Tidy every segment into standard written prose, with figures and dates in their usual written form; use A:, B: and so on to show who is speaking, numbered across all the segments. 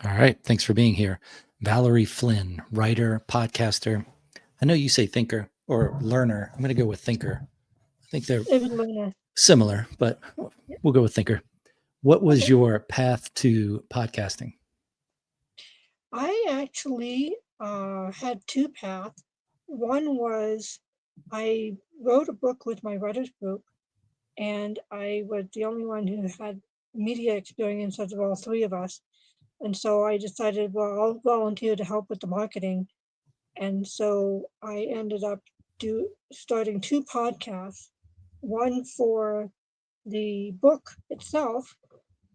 A: All right. Thanks for being here. Valerie Flynn, writer, podcaster. I know you say thinker or learner. I'm going to go with thinker. I think they're
B: Even Luna.
A: similar, but
B: Yeah.
A: we'll go with thinker. What was
B: Okay.
A: your path to podcasting?
B: I actually had two paths. One was I wrote a book with my writers group, and I was the only one who had media experience out of all three of us. And so I decided, well, I'll volunteer to help with the marketing. And so I ended up starting two podcasts, one for the book itself,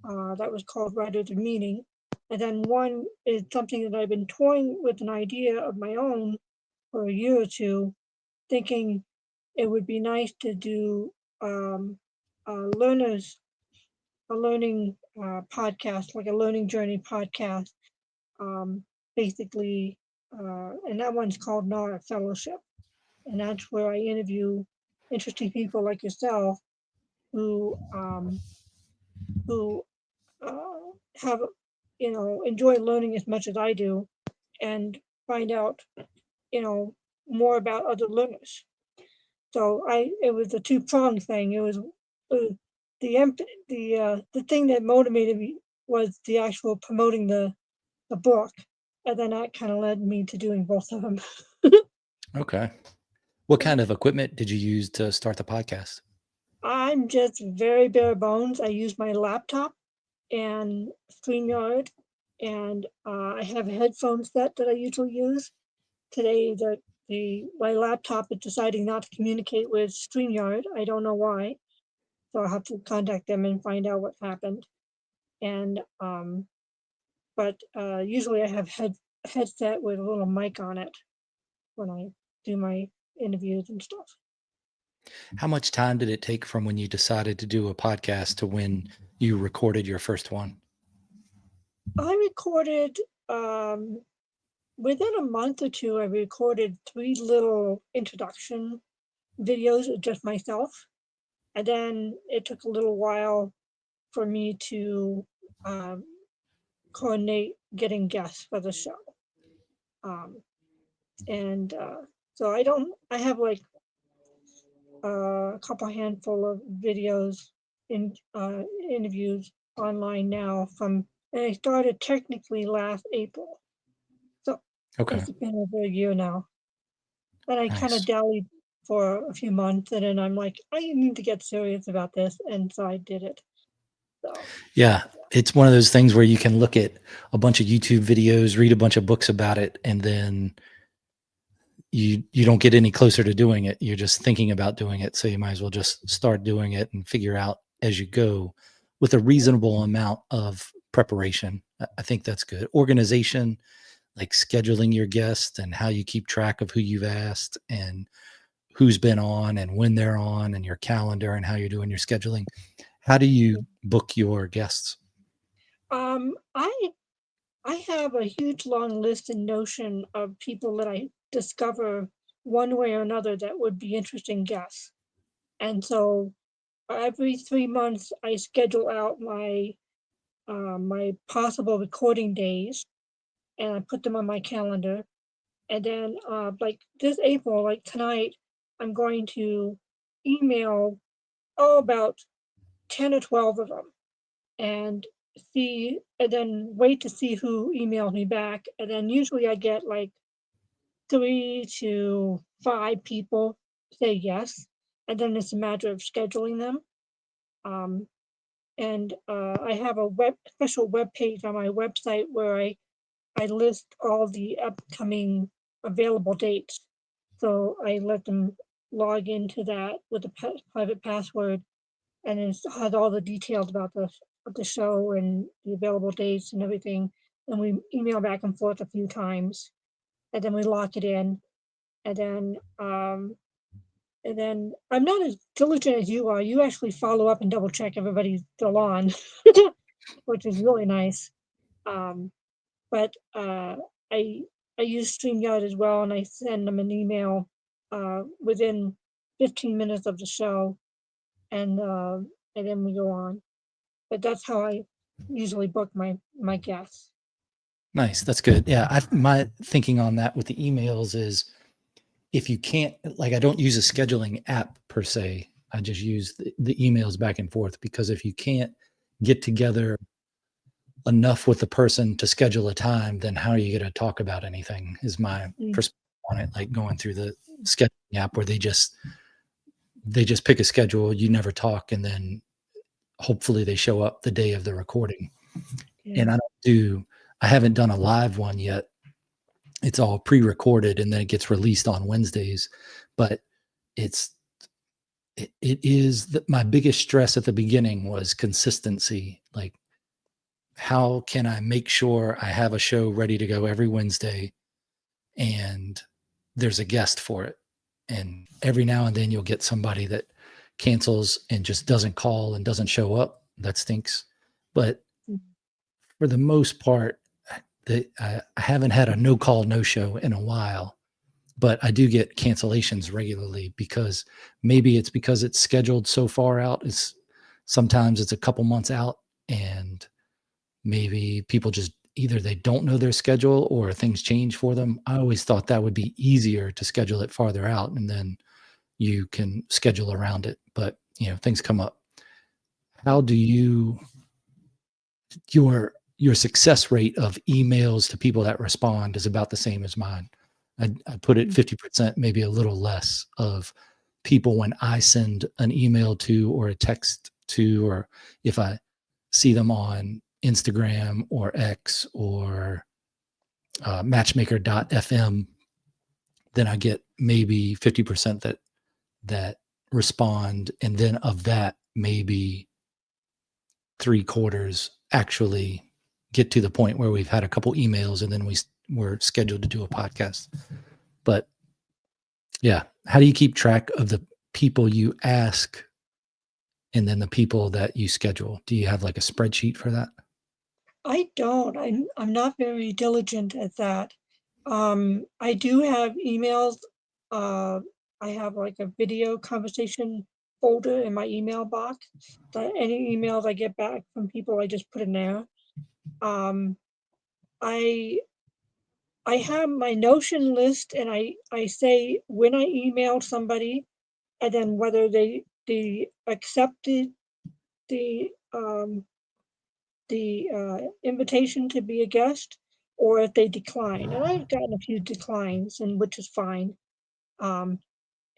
B: that was called Writer to Meaning. And then one is something that I've been toying with an idea of my own for a year or two, thinking it would be nice to do um, learners, a learning podcast, like a learning journey podcast, um, basically. And that one's called Not a Fellowship. And that's where I interview interesting people like yourself who who have enjoy learning as much as I do and find out you know more about other learners. So I it was a two-pronged thing. It was the the thing that motivated me was the actual promoting the book, and then that kind of led me to doing both of them.
A: Okay. What kind of equipment did you use to start the podcast?
B: I'm just very bare bones. I use my laptop and StreamYard, and I have a headphone set that I usually use. Today, the my laptop is deciding not to communicate with StreamYard. I don't know why, so I'll have to contact them and find out what happened. And but usually I have headset with a little mic on it when I do my interviews and stuff.
A: How much time did it take from when you decided to do a podcast to when you recorded your first one?
B: I recorded um, within a month or two. I recorded three little introduction videos of just myself, and then it took a little while for me to um, coordinate getting guests for the show. Um, and so I have like a couple handful of videos in interviews online now and I started technically last April. So
A: Okay.
B: it's been over a year now. And I kind of
A: Nice.
B: dallied for a few months and then I'm like, I need to get serious about this. And so I did it. So,
A: Yeah. It's one of those things where you can look at a bunch of YouTube videos, read a bunch of books about it, and then you don't get any closer to doing it. You're just thinking about doing it. So you might as well just start doing it and figure out as you go with a reasonable amount of preparation. I think that's good. Organization, like scheduling your guests and how you keep track of who you've asked and who's been on and when they're on and your calendar and how you're doing your scheduling. How do you book your guests?
B: um, I I have a huge long list and notion of people that I discover one way or another that would be interesting guests. And so every 3 months, I schedule out my possible recording days and I put them on my calendar. And then, like this April, like tonight, I'm going to email about 10 or 12 of them and and then wait to see who emails me back. And then usually I get like 3 to 5 people say yes. And then it's a matter of scheduling them. Um, and I have a special web page on my website where I list all the upcoming available dates. So I let them log into that with a private password, and it has all the details about the show and the available dates and everything. And we email back and forth a few times, and then we lock it in, and then I'm not as diligent as you are. You actually follow up and double check everybody's still on, which is really nice. Um, but I I use StreamYard as well, and I send them an email within 15 minutes of the show, and uh, and then we go on. But that's how I usually book my guests.
A: Nice. That's good. Yeah. My thinking on that with the emails is if you can't, like, I don't use a scheduling app per se. I just use the emails back and forth because if you can't get together enough with the person to schedule a time, then how are you going to talk about anything? Is my
B: Mm,
A: perspective on it. Like going through the scheduling app where they just pick a schedule, you never talk, and then hopefully they show up the day of the recording. And
B: yeah.
A: I haven't done a live one yet. It's all pre-recorded and then it gets released on Wednesdays. But it's it is that my biggest stress at the beginning was consistency. Like, how can I make sure I have a show ready to go every Wednesday and there's a guest for it? And every now and then you'll get somebody that cancels and just doesn't call and doesn't show up. That stinks. But
B: Mm,
A: for the most part, I haven't had a no call, no show in a while, but I do get cancellations regularly because maybe it's because it's scheduled so far out. Sometimes it's a couple months out, and maybe people just either they don't know their schedule or things change for them. I always thought that would be easier to schedule it farther out, and then you can schedule around it. But things come up. How do you your success rate of emails to people that respond is about the same as mine. I put it
B: mm.
A: 50%, maybe a little less of people when I send an email to or a text to, or if I see them on Instagram or X or matchmaker.fm, then I get maybe 50% that respond. And then of that, maybe three-quarters actually get to the point where we've had a couple emails and then we're scheduled to do a podcast. But yeah, how do you keep track of the people you ask and then the people that you schedule? Do you have like a spreadsheet for that?
B: I don't. I'm not very diligent at that. I do have emails. Uh, I have like a video conversation folder in my email box. That any emails I get back from people, I just put in there. Um, I I have my Notion list, and I say when I emailed somebody, and then whether they accepted the invitation to be a guest, or if they decline. And I've gotten a few declines, and which is fine. Um,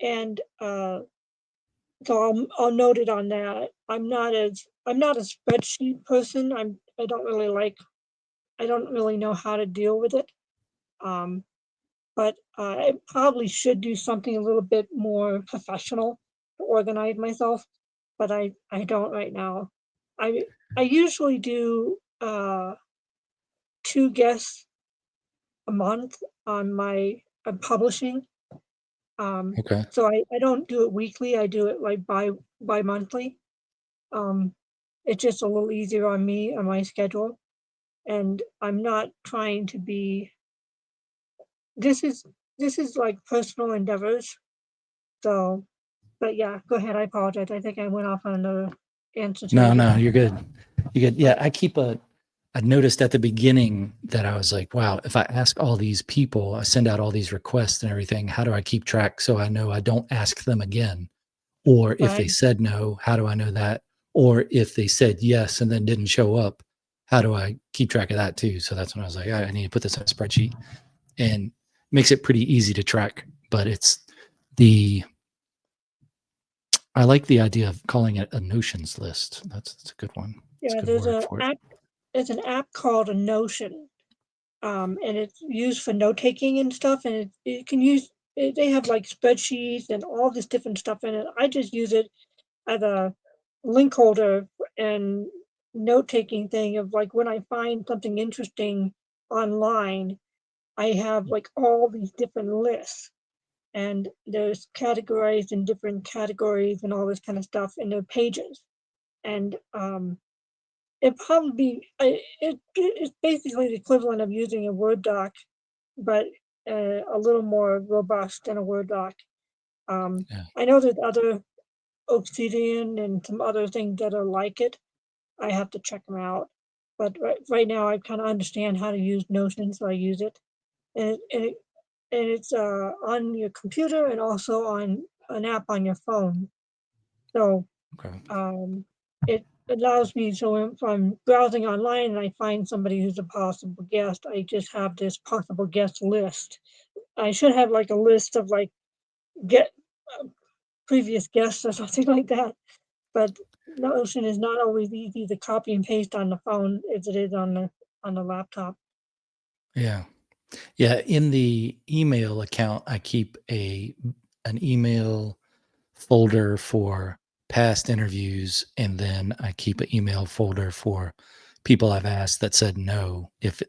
B: and so I'll note it on that. I'm not a spreadsheet person. I don't really know how to deal with it. Um, but I probably should do something a little bit more professional to organize myself. But I don't right now. I I usually do 2 guests a month on my publishing. Um,
A: Okay.
B: so I don't do it weekly. I do it like bi-monthly. Um, it's just a little easier on me on my schedule, and I'm not trying to be. This is this is like personal endeavors. So, but yeah, go ahead. I apologize. I think I went off on another answer to your
A: No, no,
B: question.
A: you're good. You're good. Yeah,
B: But
A: I noticed at the beginning that I was like, wow, if I ask all these people, I send out all these requests and everything, how do I keep track so I know I don't ask them again? Or if they
B: right,
A: said no, how do I know that? Or if they said yes and then didn't show up, how do I keep track of that too? So that's when I was like, I need to put this in a spreadsheet, and makes it pretty easy to track. But the I like the idea of calling it a notions list. That's a good one. It's a
B: yeah,
A: good word for it.
B: there's an app called a Notion, and it's used for note taking and stuff. And it can use they have like spreadsheets and all this different stuff in it. I just use it as a link holder and note taking thing of like when I find something interesting online, I have like all these different lists, and there's categorized in different categories and all this kind of stuff in their pages. And it probably it's basically the equivalent of using a Word doc, but a little more robust than a Word doc. Um,
A: Yeah.
B: I know there's other Obsidian and some other things that are like it. I have to check them out. but right now I kind of understand how to use Notion, so I use it. And it's on your computer and also on an app on your phone. So
A: Okay.
B: um, it allows me, so if I'm browsing online and I find somebody who's a possible guest, I just have this possible guest list. I should have like a list of like get uh, previous guests or something like that. But Notion is not always easy to copy and paste on the phone as it is on the laptop.
A: Yeah. Yeah, in the email account, I keep an email folder for past interviews, and then I keep an email folder for people I've asked that said no, if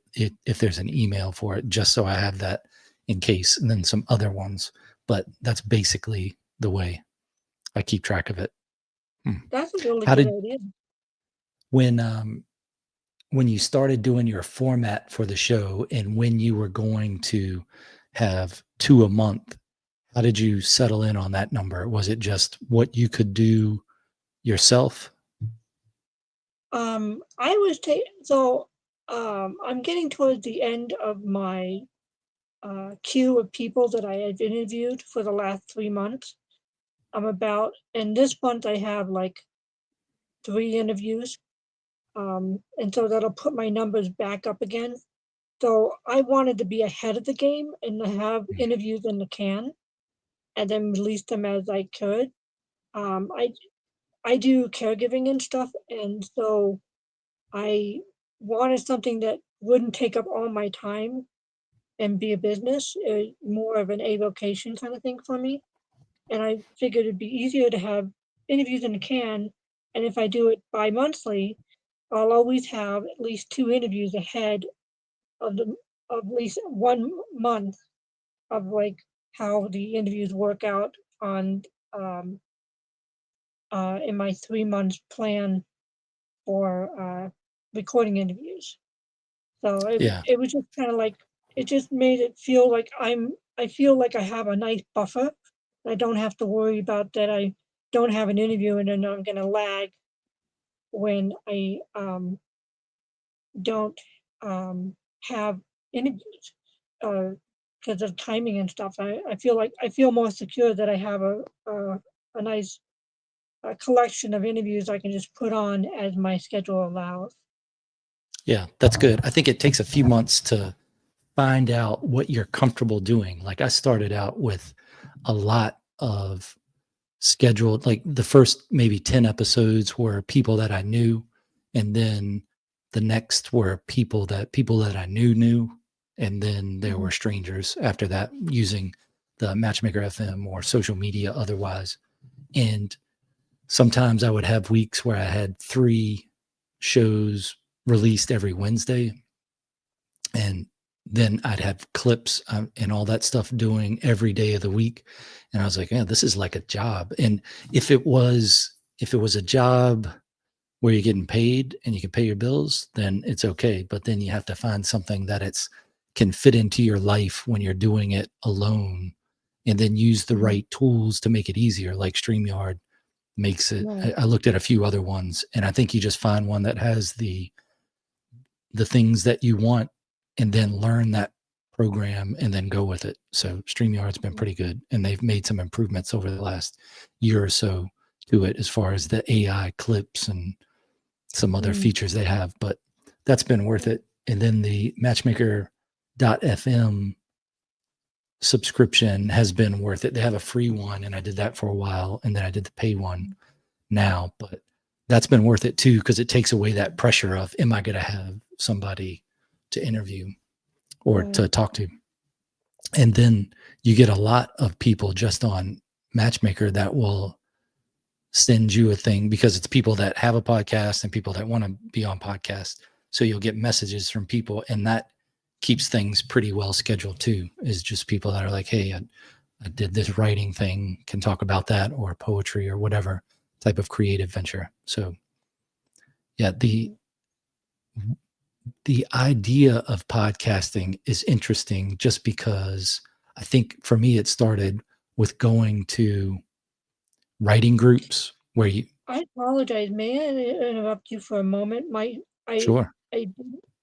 A: there's an email for it, just so I have that in case, and then some other ones. But that's basically the way I keep track of it. Hmm.
B: That's a really
A: How
B: good
A: did
B: idea.
A: when when you started doing your format for the show and when you were going to have 2 a month, how did you settle in on that number? Was it just what you could do yourself?
B: I was so I'm getting towards the end of my queue of people that I have interviewed for the last 3 months. And this month I have like 3 interviews. And so that'll put my numbers back up again. So I wanted to be ahead of the game and to have
A: Mm.
B: interviews in the can and then release them as I could. Um, I I do caregiving and stuff, and so I wanted something that wouldn't take up all my time and be a business, more of an avocation kind of thing for me. And I figured it'd be easier to have interviews in the can. And if I do it bi-monthly, I'll always have at least 2 interviews ahead of of at least 1 month of like how the interviews work out on um, in my 3 months plan for recording interviews. So
A: Yeah.
B: it was just kind of like it just made it feel like I feel like I have a nice buffer. I don't have to worry about that I don't have an interview and then I'm gonna lag when I don't have interviews because of timing and stuff. I feel like I feel more secure that I have a nice collection of interviews I can just put on as my schedule allows.
A: Yeah, that's good. I think it takes a few months to find out what you're comfortable doing. Like I started out with a lot of scheduled, like the first maybe 10 episodes were people that I knew, and then the next were people that I knew, and then there
B: Mhm.
A: were strangers after that using the Matchmaker FM or social media otherwise. And sometimes I would have weeks where I had 3 shows released every Wednesday, and then I'd have clips and all that stuff doing every day of the week. And I was like, yeah, this is like a job. And if it was a job where you're getting paid and you can pay your bills, then it's okay. But then you have to find something that it's can fit into your life when you're doing it alone, and then use the
B: Mhm.
A: right tools to make it easier. Like StreamYard makes it.
B: Right.
A: I looked at a few other ones, and I think you just find one that has the things that you want and then learn that program and then go with it. So StreamYard's been pretty good, and they've made some improvements over the last year or so to it as far as the AI clips and some other
B: Mm.
A: features they have, but that's been worth it. And then the matchmaker.fm subscription has been worth it. They have a free one, and I did that for a while, and then I did the pay one now, but that's been worth it too because it takes away that pressure of am I going to have somebody to interview or to
B: Right.
A: talk to. And then you get a lot of people just on Matchmaker that will send you a thing because it's people that have a podcast and people that want to be on podcast. So you'll get messages from people, and that keeps things pretty well scheduled too. Is just people that are like, hey, I did this writing thing, can talk about that, or poetry or whatever type of creative venture. So yeah,
B: Mhm.
A: the idea of podcasting is interesting just because I think for me it started with going to writing groups where you
B: I apologize. May I interrupt you for a moment? I
A: sure.
B: I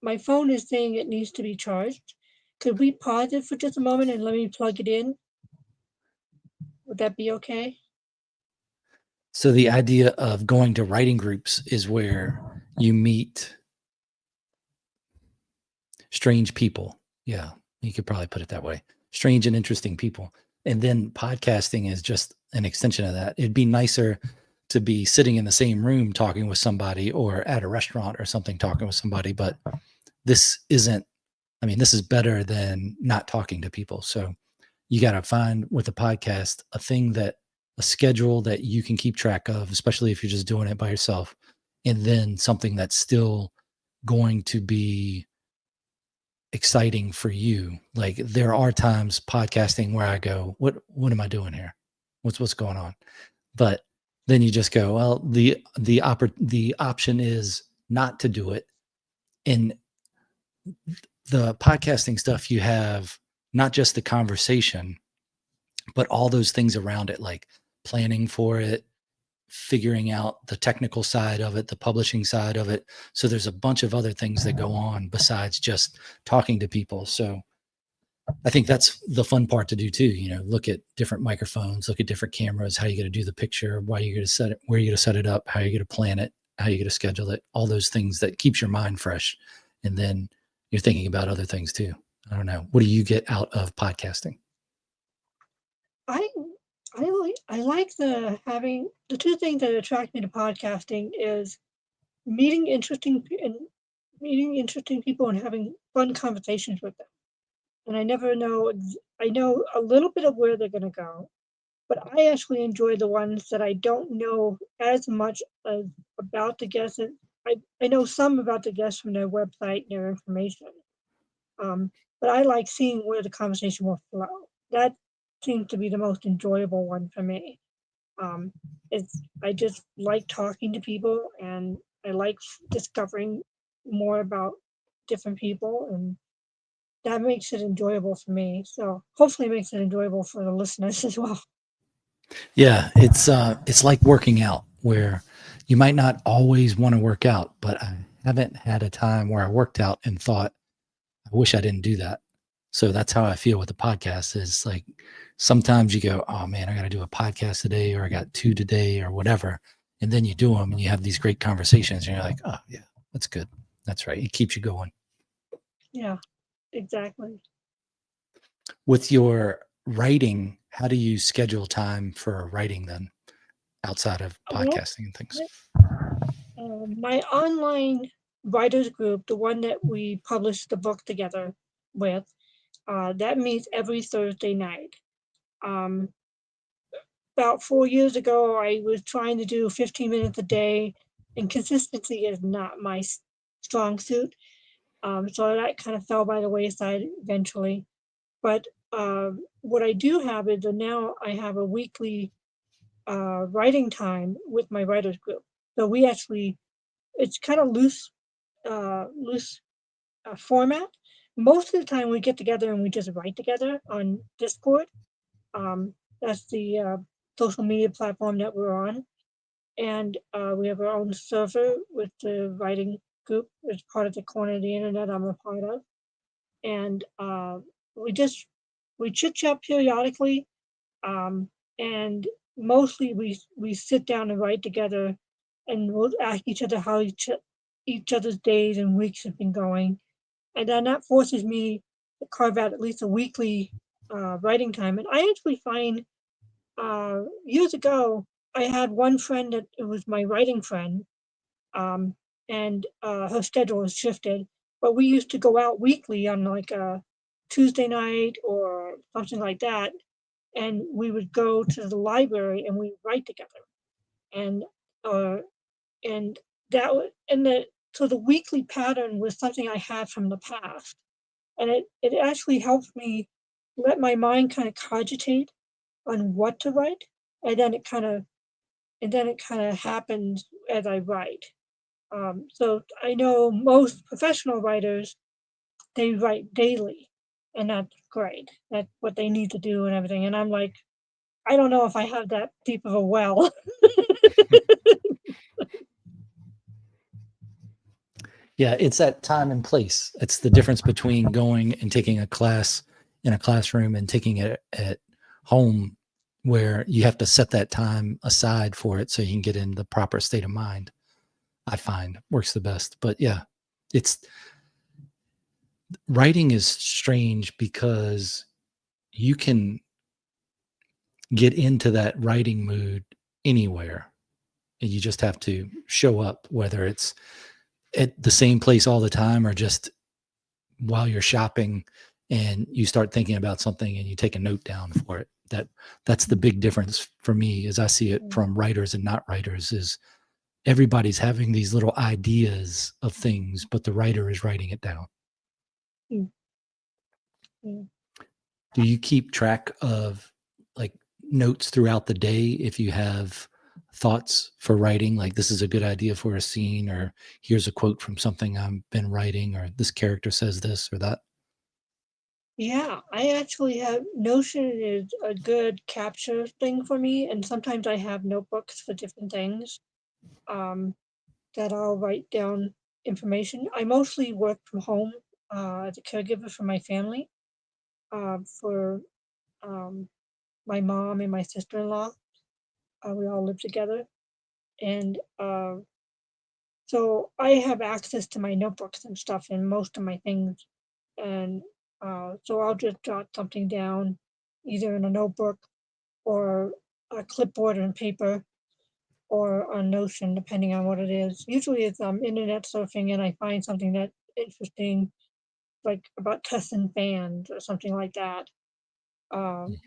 B: my phone is saying it needs to be charged. Could we pause it for just a moment and let me plug it in? Would that be okay?
A: So the idea of going to writing groups is where you meet strange people. Yeah, you could probably put it that way. Strange and interesting people. And then podcasting is just an extension of that. It'd be nicer to be sitting in the same room talking with somebody or at a restaurant or something talking with somebody, but this isn't, I mean, this is better than not talking to people. So you got to find with a podcast a thing that a schedule that you can keep track of, especially if you're just doing it by yourself, and then something that's still going to be exciting for you. Like there are times podcasting where I go, what am I doing here? What's going on? But then you just go, well, the option is not to do it. In the podcasting stuff, you have not just the conversation, but all those things around it, like planning for it, figuring out the technical side of it, the publishing side of it. So there's a bunch of other things that go on besides just talking to people. So I think that's the fun part to do too. You know, look at different microphones, look at different cameras, how you going to do the picture, why you're going to set it, where you're going to set it up, how you're going to plan it, how you're going to schedule it, all those things that keeps your mind fresh. And then you're thinking about other things too. I don't know. What do you get out of podcasting?
B: I I like the having the two things that attract me to podcasting is meeting meeting interesting people and having fun conversations with them. And I never know I know a little bit of where they're going to go, but I actually enjoy the ones that I don't know as much as about the guests. I know some about the guests from their website and their information. Um, but I like seeing where the conversation will flow. That seems to be the most enjoyable one for me. Um, it's I just like talking to people and I like discovering more about different people, and that makes it enjoyable for me. So hopefully it makes it enjoyable for the listeners as well.
A: Yeah, it's like working out where you might not always want to work out, but I haven't had a time where I worked out and thought, I wish I didn't do that. So that's how I feel with the podcast is like sometimes you go, oh man, I got to do a podcast today or I got two today or whatever. And then you do them and you have these great conversations and you're like, oh yeah, that's good. That's right. It keeps you going.
B: Yeah, exactly.
A: With your writing, how do you schedule time for writing then outside of
B: Well,
A: podcasting and things?
B: my online writers group, the one that we published the book together with, that meets every Thursday night. Um, about 4 years ago, I was trying to do 15 minutes a day, and consistency is not my strong suit. So that kind of fell by the wayside eventually. But what I do have is that now I have a weekly writing time with my writers group. So we actually, it's kind of loose format. Most of the time we get together and we just write together on Discord. Um, that's the social media platform that we're on. And we have our own server with the writing group as part of the corner of the internet I'm a part of. And we just, we chit chat periodically. Um, and mostly we sit down and write together and we'll ask each other how each other's days and weeks have been going. And then that forces me to carve out at least a weekly writing time. And I actually find years ago, I had one friend that it was my writing friend, um, and her schedule has shifted. But we used to go out weekly on like a Tuesday night or something like that, and we would go to the library and we write together. And uh, and that was and the so the weekly pattern was something I had from the past, and it actually helps me let my mind kind of cogitate on what to write, and then it kind of happens as I write. So I know most professional writers, they write daily, and that's great. That's what they need to do and everything. And I'm like, I don't know if I have that deep of a well.
A: Yeah, it's that time and place. It's the difference between going and taking a class in a classroom and taking it at home, where you have to set that time aside for it so you can get in the proper state of mind. I find works the best. But yeah, it's writing is strange because you can get into that writing mood anywhere. And you just have to show up, whether it's at the same place all the time or just while you're shopping and you start thinking about something and you take a note down for it. That's the big difference for me as I see it
B: Mm,
A: from writers and not writers is everybody's having these little ideas of things, but the writer is writing it down.
B: mm, mm.
A: Do you keep track of like notes throughout the day if you have thoughts for writing, like this is a good idea for a scene, or here's a quote from something I've been writing, or this character says this or that?
B: Yeah, I actually have Notion is a good capture thing for me, and sometimes I have notebooks for different things um, that I'll write down information. I mostly work from home as a caregiver for my family, for um, my mom and my sister-in-law. We all live together, and so I have access to my notebooks and stuff and most of my things, and so I'll just jot something down, either in a notebook or a clipboard and paper or on Notion, depending on what it is. Usually it's internet surfing and I find something that's interesting, like about Tessin fans or something like that, um,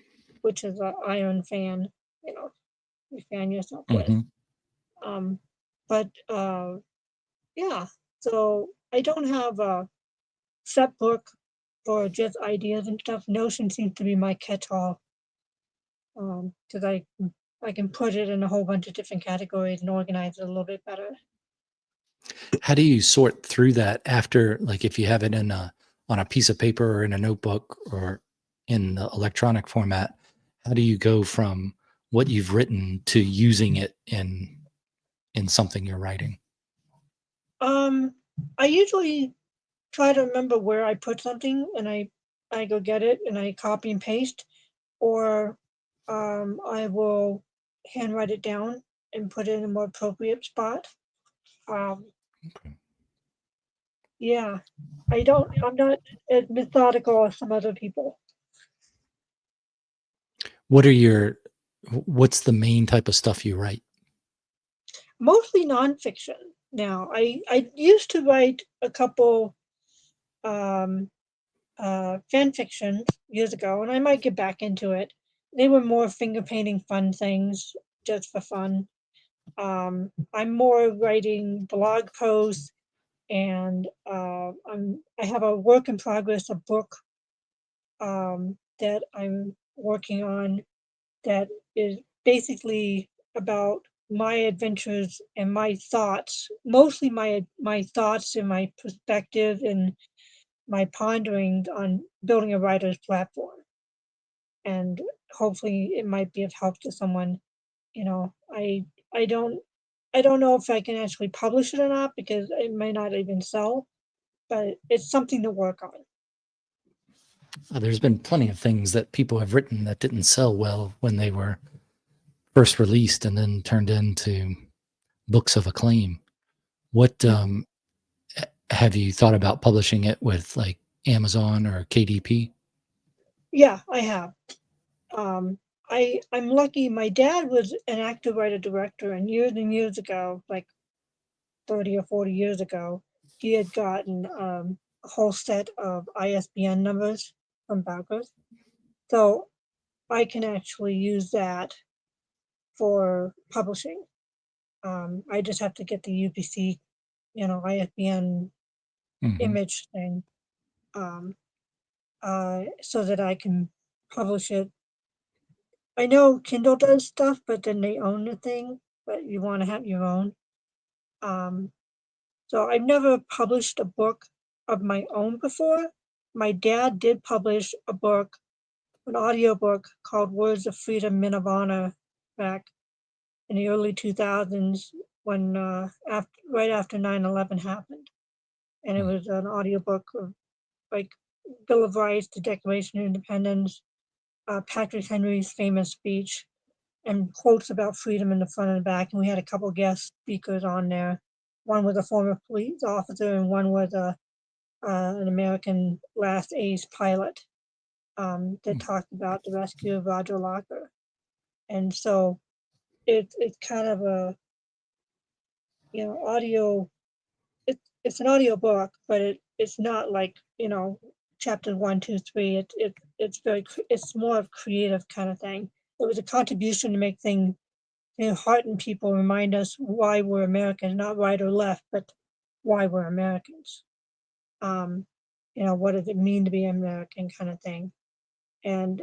B: which is an iron fan, you know, you fan yourself with.
A: Mm-hmm.
B: Um, but yeah, so I don't have a set book for just ideas and stuff. Notion seems to be my catch-all because I can put it in a whole bunch of different categories and organize it a little bit better.
A: How do you sort through that after, like, if you have it in a on a piece of paper or in a notebook or in the electronic format? How do you go from what you've written to using it in something you're writing?
B: Um, I usually try to remember where I put something and I go get it and I copy and paste, or I will handwrite it down and put it in a more appropriate spot. Um,
A: Okay.
B: yeah, I'm not as methodical as some other people.
A: What are your what's the main type of stuff you write?
B: Mostly nonfiction now. I used to write a couple um, fan fiction years ago, and I might get back into it. They were more finger painting fun things just for fun. I'm more writing blog posts, and I have a work in progress, a book that I'm working on that is basically about my adventures and my thoughts, mostly my thoughts and my perspective and my pondering on building a writer's platform. And hopefully it might be of help to someone. You know, I don't I don't know if I can actually publish it or not because it may not even sell, but it's something to work on.
A: There's been plenty of things that people have written that didn't sell well when they were first released and then turned into books of acclaim. What
B: Mhm.
A: have you thought about publishing it with, like Amazon or KDP?
B: Yeah, I have. Um, I'm lucky. My dad was an actor, writer, director, and years ago, like 30 or 40 years ago, he had gotten a whole set of ISBN numbers from bankers. So I can actually use that for publishing. I just have to get the UPC, ISBN
A: Hmm.
B: image thing, um, so that I can publish it. I know Kindle does stuff, but then they own the thing, but you want to have your own. Um, so I've never published a book of my own before. My dad did publish a book, an audiobook called Words of Freedom, Men of Honor, back in the early 2000s when right after 9/11 happened. and it was an audiobook of like Bill of Rights, the Declaration of Independence, Patrick Henry's famous speech, and quotes about freedom in the front and the back. And we had a couple guest speakers on there. One was a former police officer, and one was an American last ace pilot that talked about the rescue of Roger Locker. And so it's kind of a audio. It's an audio book, but it's not like chapter 1, 2, 3. It's more of creative kind of thing. It was a contribution to make things hearten people, remind us why we're Americans, not right or left, but why we're Americans. What does it mean to be American kind of thing. And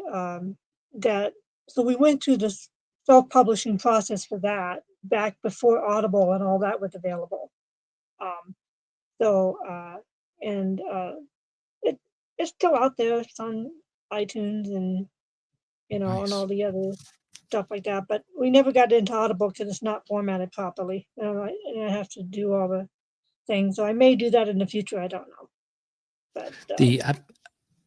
B: so we went through this self-publishing process for that back before Audible and all that was available. Um, so, and it's still out there. It's on iTunes and, and all the other stuff like that. But we never got into Audible because it's not formatted properly. And I have to do all the things. So I may do that in the future. I don't know. But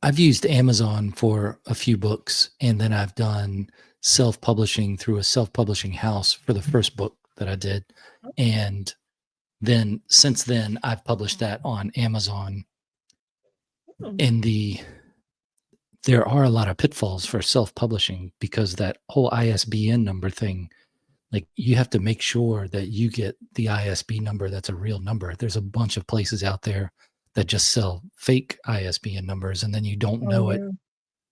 A: I've used Amazon for a few books, and then I've done self-publishing through a self-publishing house for the first book that I did. And then since then I've published that on Amazon. And there are a lot of pitfalls for self-publishing because that whole ISBN number thing, like you have to make sure that you get the ISBN number that's a real number. There's a bunch of places out there that just sell fake ISBN numbers, and then you don't know it.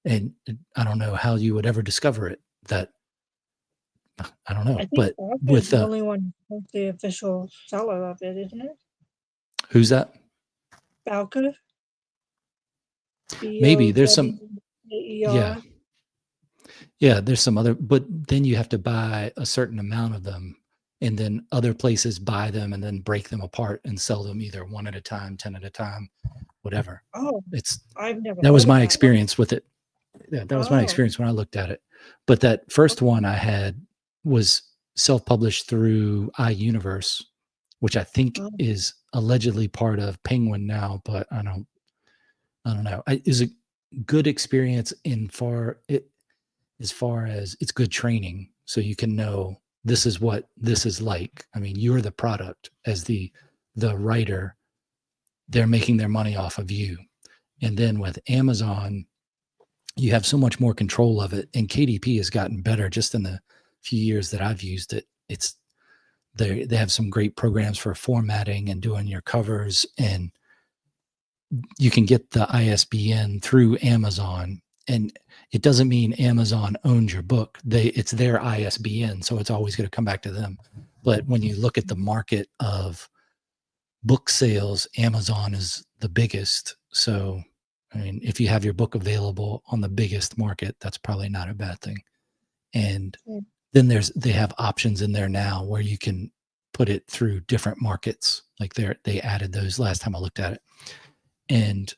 A: And I don't know how you would ever discover it. That I don't know.
B: I think
A: But
B: with the only one who's the official seller of it, isn't it?
A: Who's that?
B: Bowker.
A: Maybe there's some.
B: Yeah.
A: Yeah, there's some other, but then you have to buy a certain amount of them, and then other places buy them and then break them apart and sell them either one at a time, 10 at a time, whatever.
B: Oh, I've never.
A: That was my experience with it. Yeah, that was my experience when I looked at it. But that first one I had was self-published through iUniverse, which I think is allegedly part of Penguin now, but I don't know. It is a good experience as far as it's good training, so you can know this is what this is like. I mean, you're the product as the writer. They're making their money off of you. And then with Amazon, you have so much more control of it. And KDP has gotten better just in the few years that I've used it. They have some great programs for formatting and doing your covers, and you can get the ISBN through Amazon. And it doesn't mean Amazon owns your book. It's their ISBN, so it's always going to come back to them. But when you look at the market of book sales, Amazon is the biggest. So, I mean, if you have your book available on the biggest market, that's probably not a bad thing. And then they have options in there now where you can put it through different markets. Like they added those last time I looked at it. And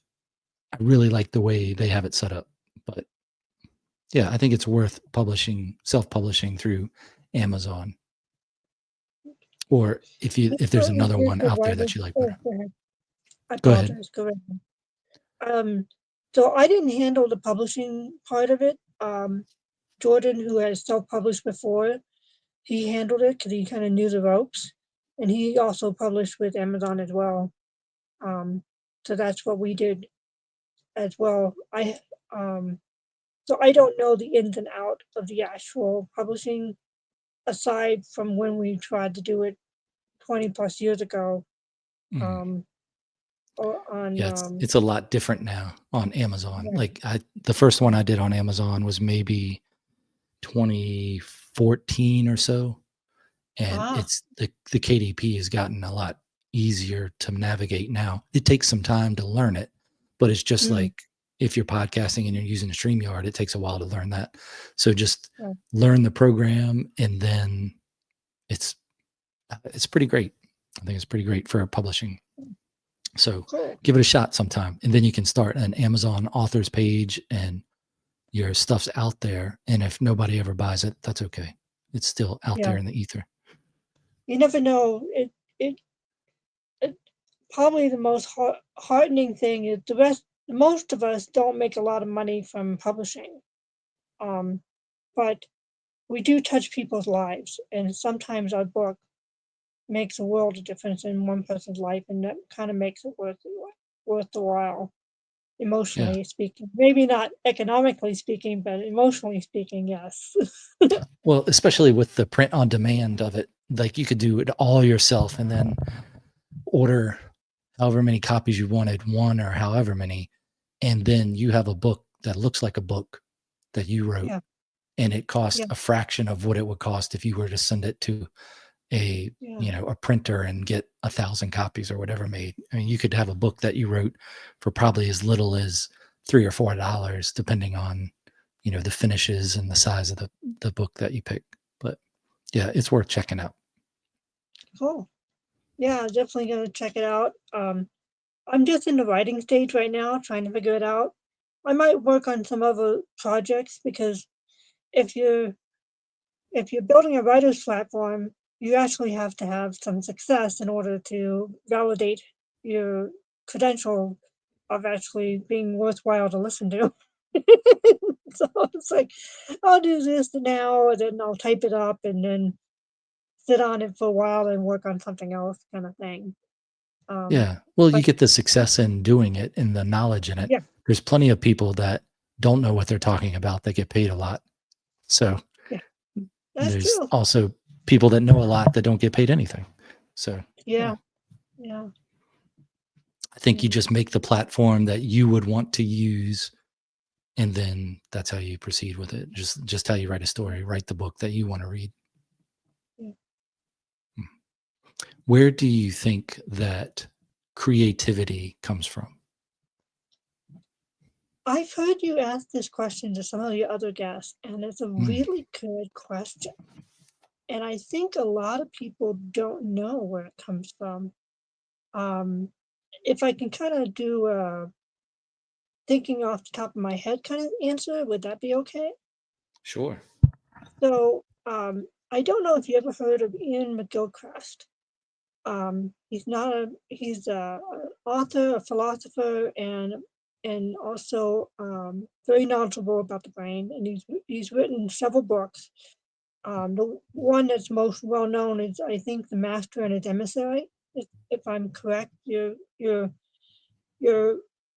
A: I really like the way they have it set up. But yeah, I think it's worth self-publishing through Amazon. Or if there's another one out there that you like better.
B: I apologize. Go ahead. So I didn't handle the publishing part of it. Jordan, who has self-published before, he handled it because he kind of knew the ropes, and he also published with Amazon as well. So that's what we did as well. So I don't know the ins and outs of the actual publishing, aside from when we tried to do it 20 plus years ago.
A: It's a lot different now on Amazon. Like the first one I did on Amazon was maybe 2014 or so. And it's the KDP has gotten a lot easier to navigate now. It takes some time to learn it, but it's just like if you're podcasting and you're using StreamYard, it takes a while to learn that. So just learn the program, and then it's pretty great. I think it's pretty great for publishing. So give it a shot sometime, and then you can start an Amazon authors page and your stuff's out there. And if nobody ever buys it, that's okay. It's still out there in the ether.
B: You never know. probably the most heartening thing is most of us don't make a lot of money from publishing. Um, but we do touch people's lives, and sometimes our book makes a world of difference in one person's life, and that kind of makes it worth the while,
A: Yeah.
B: emotionally speaking. Maybe not economically speaking, but emotionally speaking, yes.
A: Well, especially with the print on demand of it, like you could do it all yourself and then order however many copies you wanted, one or however many, and then you have a book that looks like a book that you wrote,
B: Yeah,
A: and it cost
B: yeah,
A: a fraction of what it would cost if you were to send it to a
B: yeah,
A: a printer and get 1,000 copies or whatever made. I mean, you could have a book that you wrote for probably as little as $3 or $4, depending on the finishes and the size of the book that you pick. But yeah, it's worth checking out.
B: cool. Yeah, definitely gonna check it out. I'm just in the writing stage right now, trying to figure it out. I might work on some other projects because if you're if you're building a writer's platform, you actually have to have some success in order to validate your credential of actually being worthwhile to listen to. So it's like, I'll do this now, and then I'll type it up, and then sit on it for a while and work on something else, kind of thing. Um,
A: Yeah. Well, you
B: but
A: get the success in doing it and the knowledge in it.
B: yeah,
A: There's plenty of people that don't know what they're talking about that get paid a lot. So
B: yeah, that's
A: there's
B: true.
A: also people that know a lot that don't get paid anything. So yeah,
B: Yeah, yeah,
A: I think you
B: yeah,
A: just make the platform that you would want to use, and then that's how you proceed with it. Just how you write a story, write the book that you want to read.
B: yeah.
A: Where do you think that creativity comes from?
B: I've heard you ask this question to some of the other guests, and it's a
A: Mm,
B: really good question. And I think a lot of people don't know where it comes from. Um, if I can kind of do a thinking off the top of my head kind of answer, would that be okay?
A: sure.
B: So, I don't know if you ever heard of Ian McGilchrist. He's a author, a philosopher, and also very knowledgeable about the brain. And he's written several books. The one that's most well known is, I think, The Master and His Emissary. If I'm correct, your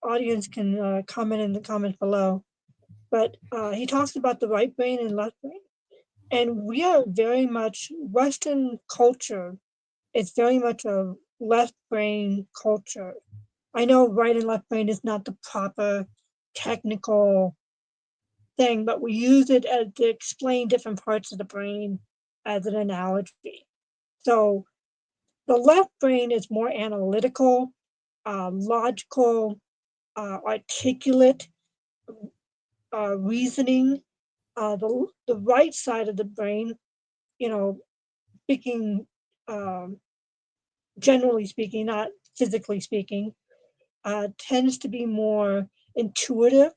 B: audience can comment in the comments below. But he talks about the right brain and left brain, and we are very much Western culture. It's very much a left brain culture. I know right and left brain is not the proper technical thing, but we use it as to explain different parts of the brain as an analogy. So the left brain is more analytical, logical, articulate, reasoning. The right side of the brain, you know, speaking um, generally speaking, not physically speaking, tends to be more intuitive,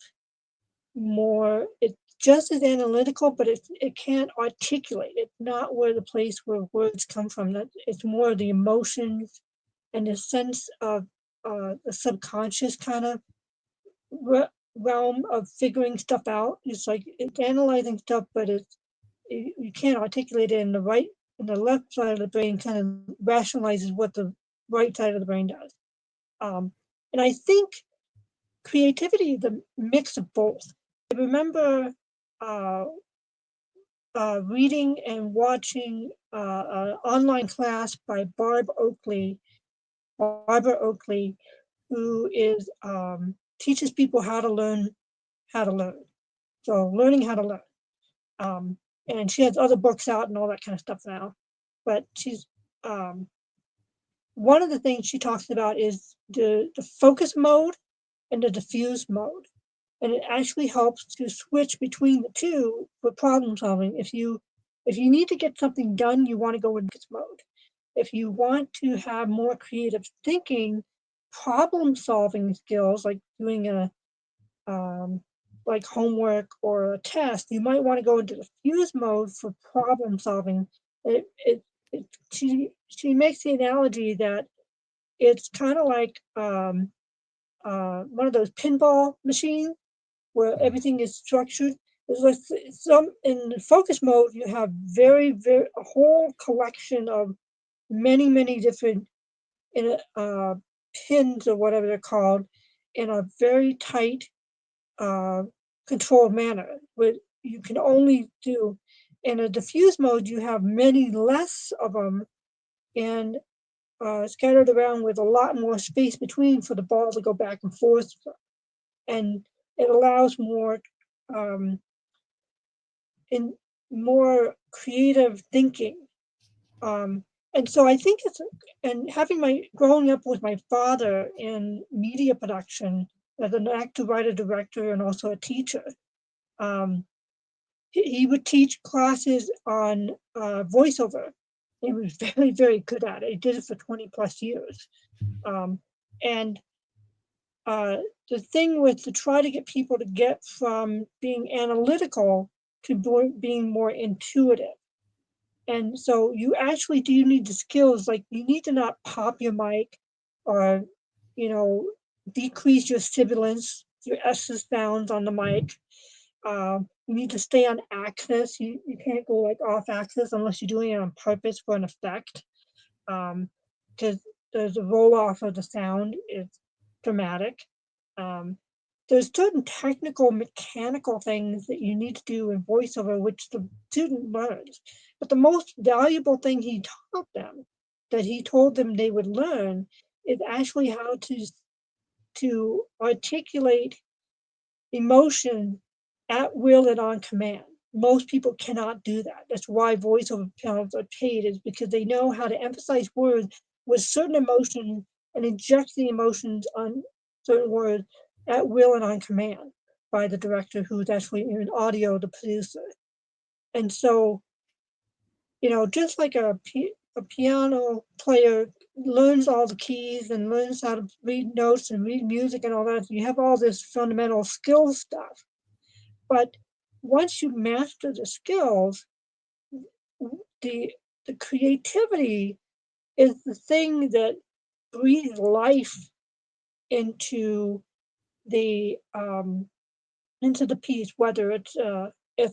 B: more it's just as analytical, but it can't articulate. It's not where the place where words come from. That it's more the emotions and the sense of the subconscious kind of realm of figuring stuff out. It's like it's analyzing stuff, but you can't articulate it in the right and the left side of the brain kind of rationalizes what the right side of the brain does. Um, and I think creativity is a mix of both. I remember uh, reading and watching an online class by Barbara Oakley, who is teaches people how to learn. So learning how to learn. Um, and she has other books out and all that kind of stuff now. But she's um, one of the things she talks about is the focus mode and the diffuse mode. And it actually helps to switch between the two for problem solving. If you need to get something done, you want to go in focus mode. If you want to have more creative thinking, problem solving skills like doing a um, like homework or a test, you might want to go into diffuse mode for problem solving. It, it, she makes the analogy that it's kind of like one of those pinball machines where everything is structured. There's like some in focus mode, you have very a whole collection of many different in pins or whatever they're called in a very tight uh, controlled manner. But you can only do in a diffuse mode. You have many less of them and scattered around with a lot more space between for the ball to go back and forth, and it allows more um, in more creative thinking. Um, and so I think it's and having my growing up with my father in media production as an actor, writer, director, and also a teacher. Um, he would teach classes on voiceover. He was very good at it. He did it for 20 plus years. Um, and uh, the thing was to try to get people to get from being analytical to being more intuitive. And so you actually do need the skills, like you need to not pop your mic or, you know, decrease your sibilance, your S sounds on the mic. You need to stay on axis. You can't go like off axis unless you're doing it on purpose for an effect. Because the roll off of the sound is dramatic. Um, there's certain technical mechanical things that you need to do in voiceover, which the student learns. But the most valuable thing he taught them, that he told them they would learn, is actually how to articulate emotion at will and on command. Most people cannot do that. That's why voiceover talents are paid, is because they know how to emphasize words with certain emotions and inject the emotions on certain words at will and on command by the director, who's actually in audio, the producer. And so, just like a piano player learns all the keys and learns how to read notes and read music and all that, you have all this fundamental skill stuff. But once you master the skills, the the creativity is the thing that breathes life into the piece, whether it's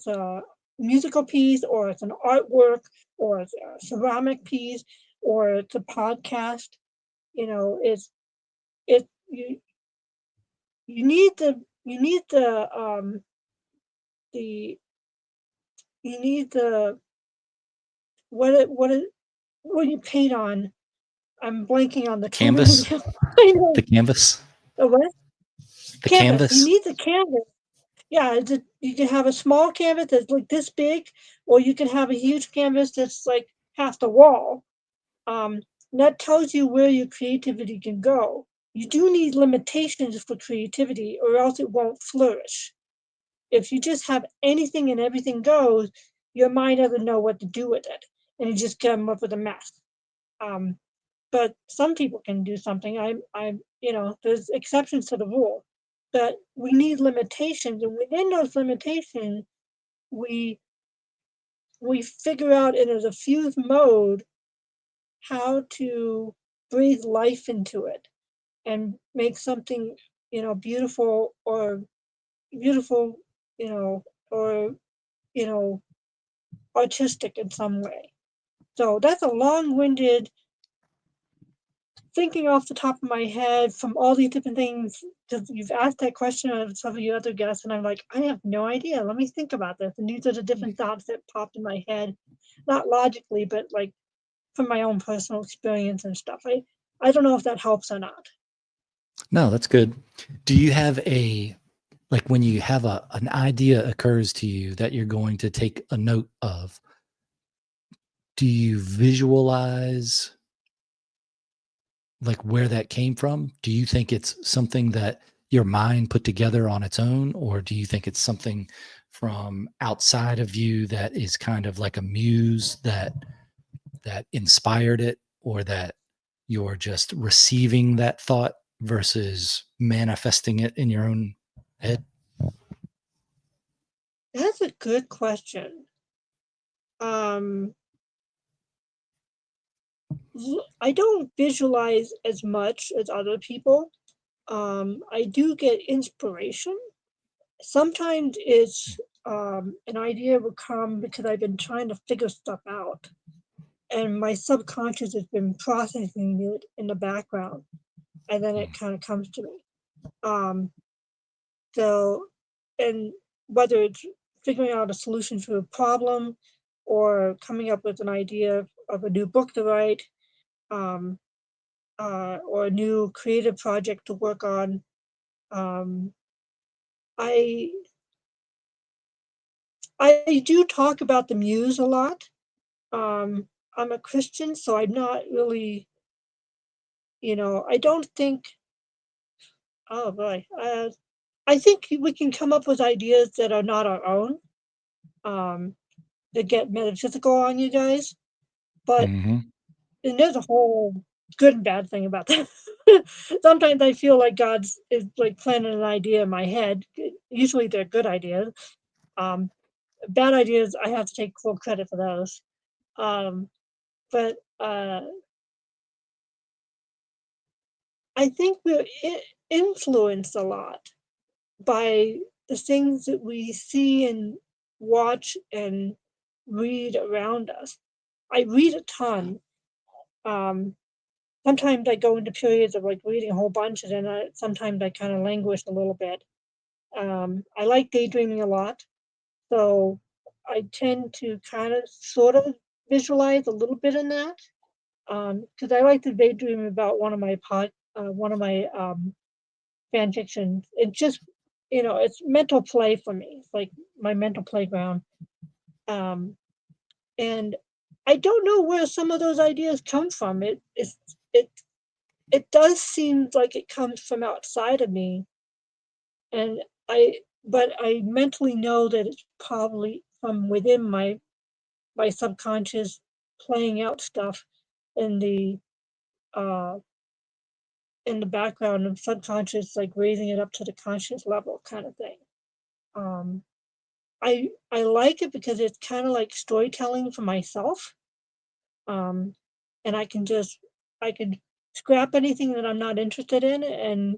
B: a musical piece or it's an artwork or it's a ceramic piece or it's a podcast. It's it you need the you need the what it when you paint on. I'm blanking on the
A: The
B: term right
A: canvas,
B: now. I know.
A: the canvas,
B: The what?
A: the
B: Canvas. You
A: canvas.
B: need the canvas. Yeah, you can have a small canvas that's like this big, or you can have a huge canvas that's like half the wall. Um, that tells you where your creativity can go. You do need limitations for creativity, or else it won't flourish. If you just have anything and everything goes, your mind doesn't know what to do with it, and you just come up with a mess. Um, but some people can do something. There's exceptions to the rule, but we need limitations, and within those limitations, we we figure out in a diffuse mode how to breathe life into it and make something, beautiful or beautiful, you know, or you know, artistic in some way. So that's a long-winded thinking off the top of my head from all these different things, because you've asked that question of some of your other guests, and I'm like, I have no idea. Let me think about this. And these are the different thoughts that popped in my head, not logically, but like from my own personal experience and stuff. I don't know if that helps or not.
A: No, that's good. Do you have like when you have an idea occurs to you that you're going to take a note of, do you visualize like where that came from? Do you think it's something that your mind put together on its own, or do you think it's something from outside of you that is kind of like a muse that inspired it, or that you're just receiving that thought versus manifesting it in your own head?
B: That's a good question. Um, I don't visualize as much as other people. I do get inspiration. Sometimes it's an idea will come because I've been trying to figure stuff out, and my subconscious has been processing it in the background, and then it kind of comes to me. Um, so, and whether it's figuring out a solution to a problem or coming up with an idea of a new book to write, um, or a new creative project to work on. Um, I I do talk about the muse a lot. I'm a Christian, so I'm not really, I don't think. Oh boy, I think we can come up with ideas that are not our own. Um, that get metaphysical on you guys, but
A: Hmm.
B: and there's a whole good and bad thing about that. Sometimes I feel like God's is like planting an idea in my head. Usually they're good ideas. Um, Bad ideas, I have to take full credit for those. Um, but I think we're influenced a lot by the things that we see and watch and read around us. I read a ton. Um, Sometimes I go into periods of like reading a whole bunch, and then sometimes I kind of languish a little bit. I like daydreaming a lot, so I tend to kind of sort of visualize a little bit in that. Because I like to daydream about one of my fan fictions. It's just, it's mental play for me. It's like my mental playground. Um, and I don't know where some of those ideas come from. It it does seem like it comes from outside of me, and but I mentally know that it's probably from within my subconscious playing out stuff in the uh in the background of subconscious, like raising it up to the conscious level kind of thing. Um, I like it because it's kind of like storytelling for myself. Um, and I can scrap anything that I'm not interested in and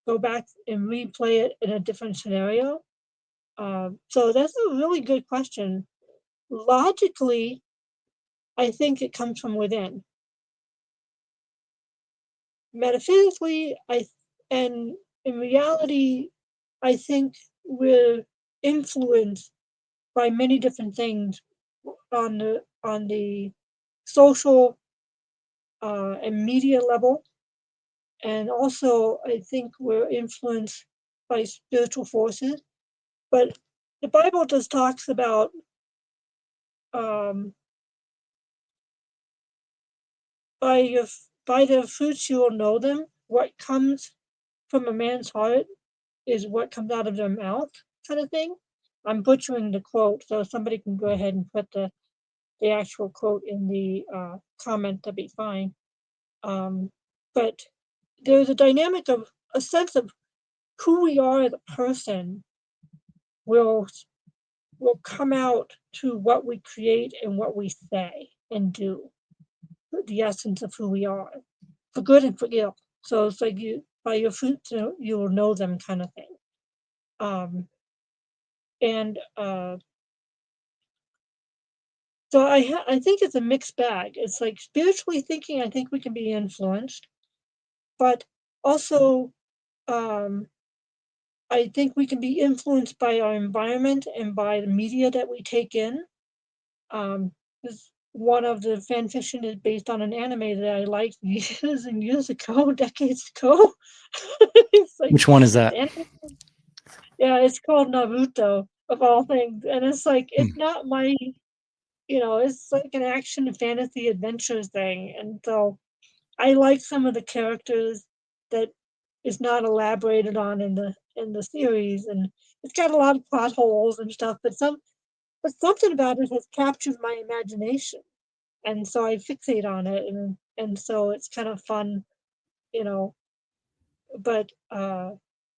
B: go back and replay it in a different scenario. So that's a really good question. Logically, I think it comes from within. Metaphysically, and in reality, I think we're influenced by many different things on the social and media level, and also I think we're influenced by spiritual forces. But the Bible just talks about um, by your by their fruits you will know them. What comes from a man's heart is what comes out of their mouth, kind of thing. I'm butchering the quote, so somebody can go ahead and put the actual quote in the comment. That'd be fine. Um, but there's a dynamic of a sense of who we are as a person will will come out to what we create and what we say and do. The essence of who we are, for good and for ill. So it's like you by your fruits you will know them, kind of thing. Um, and So I think it's a mixed bag. It's like spiritually thinking, I think we can be influenced, but also um, I think we can be influenced by our environment and by the media that we take in. This one of the fan fiction is based on an anime that I liked years and years ago, decades ago. It's like
A: Which one is
B: the
A: that?
B: anime, yeah, it's called Naruto of all things, and it's like it's
A: Hmm.
B: not my, it's like an action fantasy adventure thing, and so I like some of the characters that is not elaborated on in the series, and it's got a lot of plot holes and stuff, but something about it has captured my imagination, and so I fixate on it, and so it's kind of fun, you know. But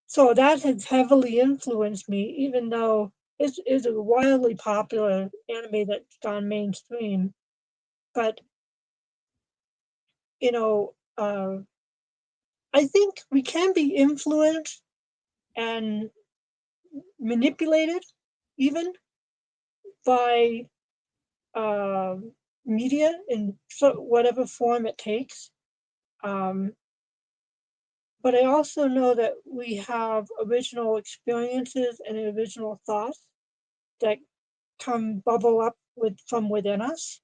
B: so that has heavily influenced me, even though it's a wildly popular anime that's gone mainstream. But you know, I think we can be influenced and manipulated even by media in whatever form it takes. Um, but I also know that we have original experiences and original thoughts that come bubble up from within us.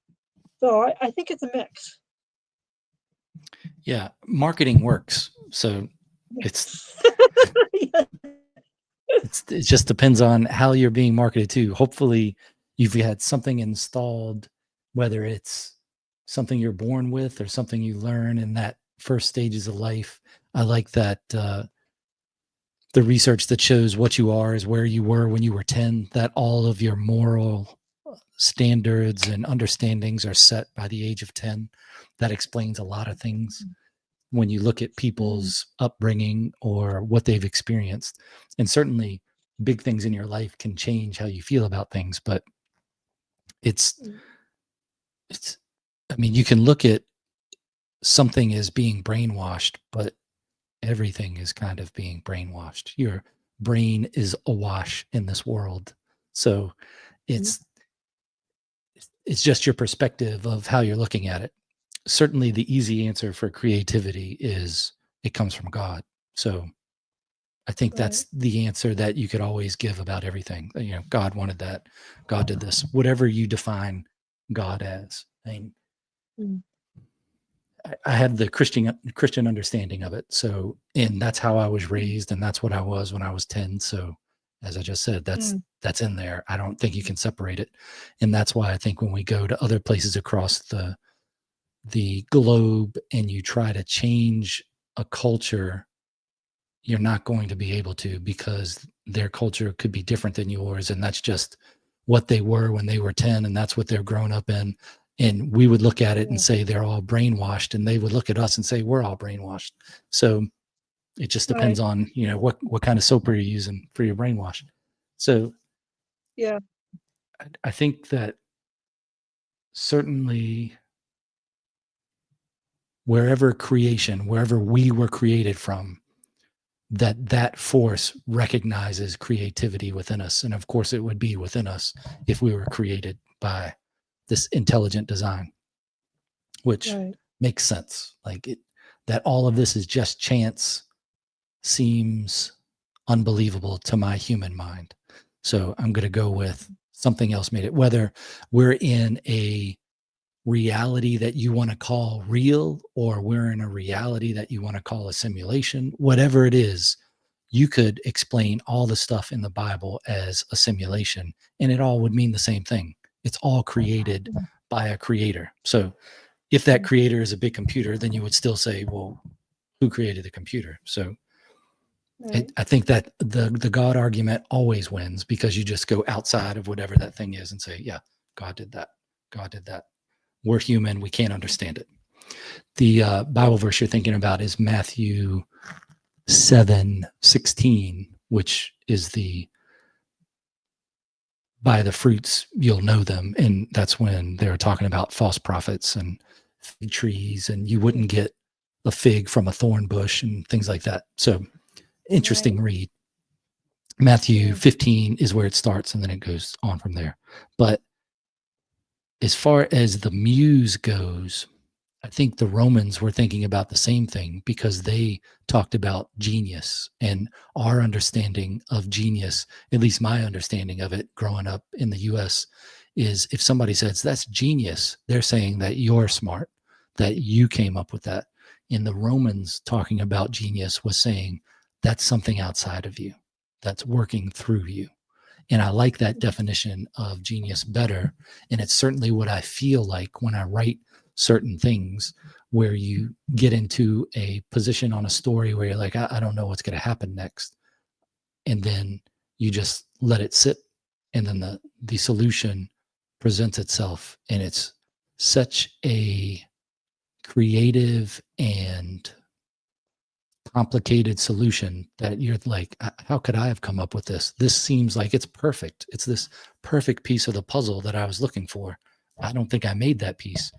B: So I think it's a mix.
A: Yeah, marketing works. So it's
B: Yeah.
A: it just depends on how you're being marketed to. Hopefully, you've had something installed, whether it's something you're born with or something you learn in that first stages of life. I like that the research that shows what you are is where you were when you were 10, that all of your moral standards and understandings are set by the age of 10. That explains a lot of things when you look at people's upbringing or what they've experienced. And certainly big things in your life can change how you feel about things, but it's it's I mean, you can look at something as being brainwashed, but everything is kind of being brainwashed. Your brain is awash in this world. So it's it's just your perspective of how you're looking at it. Certainly the easy answer for creativity is it comes from God. So I think
B: Right.
A: that's the answer that you could always give about everything. You know, God wanted that. God did this. Whatever you define God as. I mean,
B: Mm.
A: I have the Christian understanding of it. So, and that's how I was raised, and that's what I was when I was 10. So, as I just said, that's in there. I don't think you can separate it, and that's why I think when we go to other places across the globe and you try to change a culture, you're not going to be able to, because their culture could be different than yours, and that's just what they were when they were 10, and that's what they're grown up in. And we would look at it and
B: Yeah.
A: say they're all brainwashed, and they would look at us and say we're all brainwashed. So it just depends
B: Right.
A: on, you know, what kind of soap are you using for your brainwash. So
B: Yeah.
A: I think that certainly wherever we were created from, that force recognizes creativity within us. And of course it would be within us if we were created by this intelligent design, which
B: Right.
A: makes sense. Like it, that all of this is just chance seems unbelievable to my human mind. So I'm going to go with something else made it. Whether we're in a reality that you want to call real, or we're in a reality that you want to call a simulation, whatever it is, you could explain all the stuff in the Bible as a simulation, and it all would mean the same thing. It's all created by a creator. So if that creator is a big computer, then you would still say, well, who created the computer? So
B: Right.
A: I think that the God argument always wins, because you just go outside of whatever that thing is and say, yeah, God did that. God did that. We're human. We can't understand it. The Bible verse you're thinking about is Matthew 7:16, which is the by the fruits you'll know them. And that's when they were talking about false prophets and fig trees, and you wouldn't get a fig from a thorn bush and things like that. So
B: Right.
A: interesting read. Matthew
B: Yeah.
A: 15 is where it starts, and then it goes on from there. But as far as the muse goes, I think the Romans were thinking about the same thing, because they talked about genius, and our understanding of genius, at least my understanding of it growing up in the US, is if somebody says that's genius, they're saying that you're smart, that you came up with that. And the Romans talking about genius was saying that's something outside of you, that's working through you. And I like that definition of genius better. And it's certainly what I feel like when I write certain things, where you get into a position on a story where you're like, I don't know what's going to happen next. And then you just let it sit. And then the solution presents itself. And it's such a creative and complicated solution that you're like, how could I have come up with this? This seems like it's perfect. It's this perfect piece of the puzzle that I was looking for. I don't think I made that piece.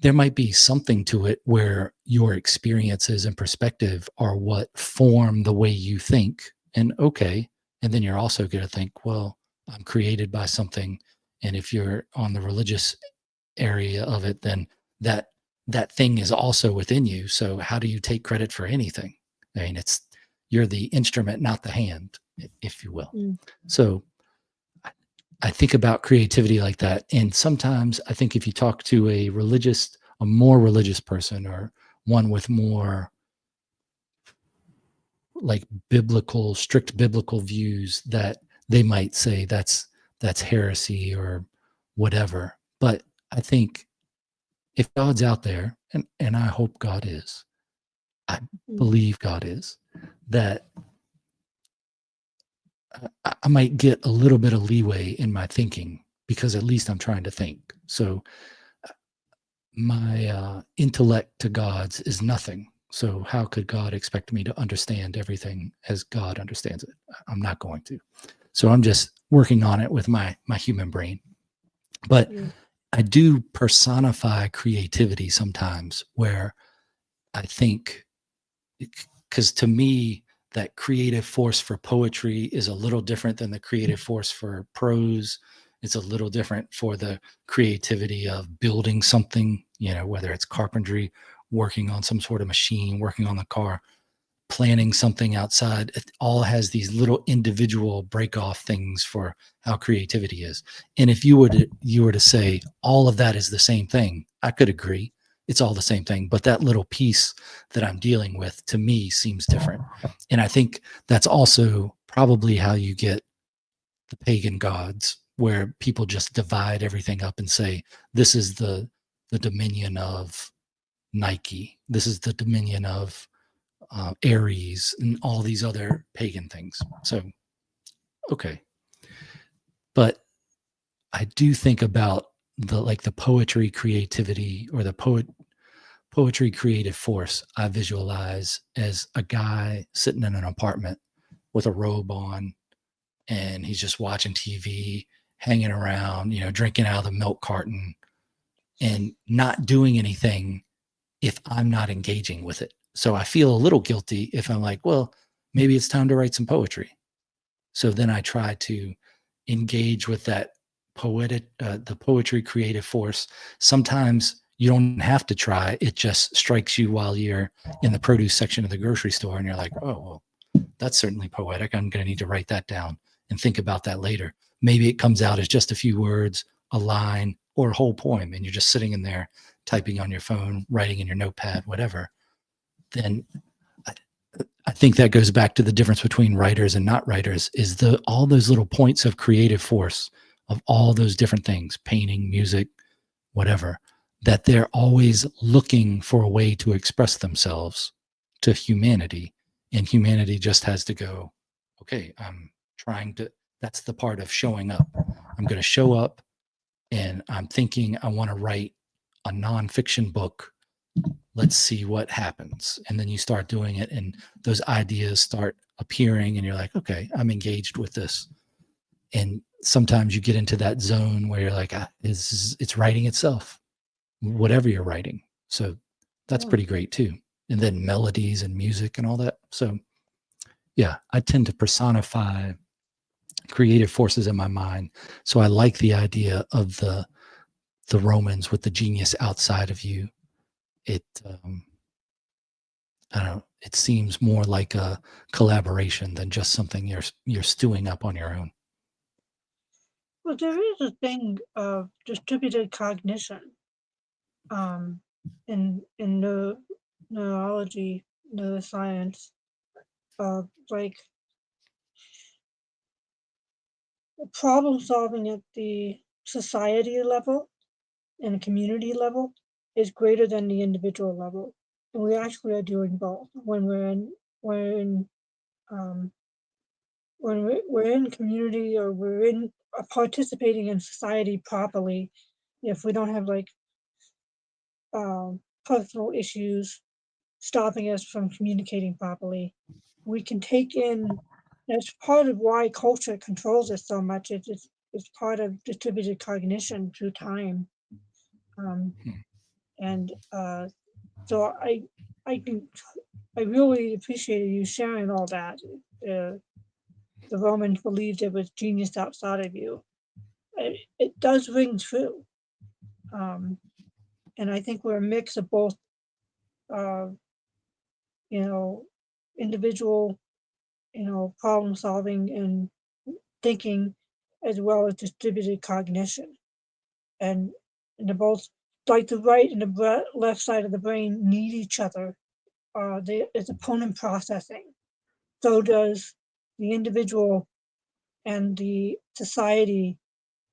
A: there might be something to it where your experiences and perspective are what form the way you think. And okay. And then you're also going to think, well, I'm created by something. And if you're on the religious area of it, then that that thing is also within you. So how do you take credit for anything? I mean, it's you're the instrument, not the hand, if you will.
B: Mm.
A: So I think about creativity like that. And sometimes I think if you talk to a more religious person or one with more like strict biblical views, that they might say that's heresy or whatever. But I think if God's out there, and I hope God is, I
B: Mm.
A: believe God is, that I might get a little bit of leeway in my thinking because at least I'm trying to think. So my intellect to God's is nothing. So how could God expect me to understand everything as God understands it? I'm not going to. So I'm just working on it with my human brain. But
B: Yeah.
A: I do personify creativity sometimes where I think, because to me, that creative force for poetry is a little different than the creative force for prose. It's a little different for the creativity of building something, whether it's carpentry, working on some sort of machine, working on the car, planning something outside. It all has these little individual break off things for how creativity is. And if you were to say all of that is the same thing, I could agree. It's all the same thing, but that little piece that I'm dealing with to me seems different. And I think that's also probably how you get the pagan gods, where people just divide everything up and say this is the dominion of Nike, this is the dominion of Aries, and all these other pagan things. So, okay. But I do think about the poetry creativity or the poetry creative force I visualize as a guy sitting in an apartment with a robe on and he's just watching TV, hanging around, drinking out of the milk carton and not doing anything if I'm not engaging with it. So I feel a little guilty if I'm like, well, maybe it's time to write some poetry. So then I try to engage with the poetry creative force. Sometimes you don't have to try. It just strikes you while you're in the produce section of the grocery store and you're like, oh, well, that's certainly poetic. I'm going to need to write that down and think about that later. Maybe it comes out as just a few words, a line, or a whole poem, and you're just sitting in there typing on your phone, writing in your notepad, whatever. Then I think that goes back to the difference between writers and not writers is all those little points of creative force of all those different things, painting, music, whatever, that they're always looking for a way to express themselves to humanity. And humanity just has to go, okay, that's the part of showing up. I'm going to show up and I'm thinking I want to write a nonfiction book. Let's see what happens. And then you start doing it and those ideas start appearing and you're like, okay, I'm engaged with this. And sometimes you get into that zone where you're like, it's writing itself, whatever you're writing. So that's
B: Yeah.
A: pretty great too. And then melodies and music and all that. So yeah, I tend to personify creative forces in my mind. So I like the idea of the Romans with the genius outside of you. It I don't know, it seems more like a collaboration than just something you're stewing up on your own.
B: Well, there is a thing of distributed cognition um, in neurology, neuroscience, like problem solving at the society level and community level is greater than the individual level. And we actually are doing both we're in um, when we're in community or we're in participating in society properly. If we don't have like personal issues stopping us from communicating properly, we can take in. That's part of why culture controls us so much. It's part of distributed cognition through time. Um,
A: Hmm.
B: And so I can, I really appreciated you sharing all that. Uh, the Romans believed there was genius outside of you. It does ring true. Um, and I think we're a mix of both, uh, you know, individual, problem solving and thinking, as well as distributed cognition. And, and they're both, like the right and the left side of the brain need each other. It's opponent processing. So does the individual and the society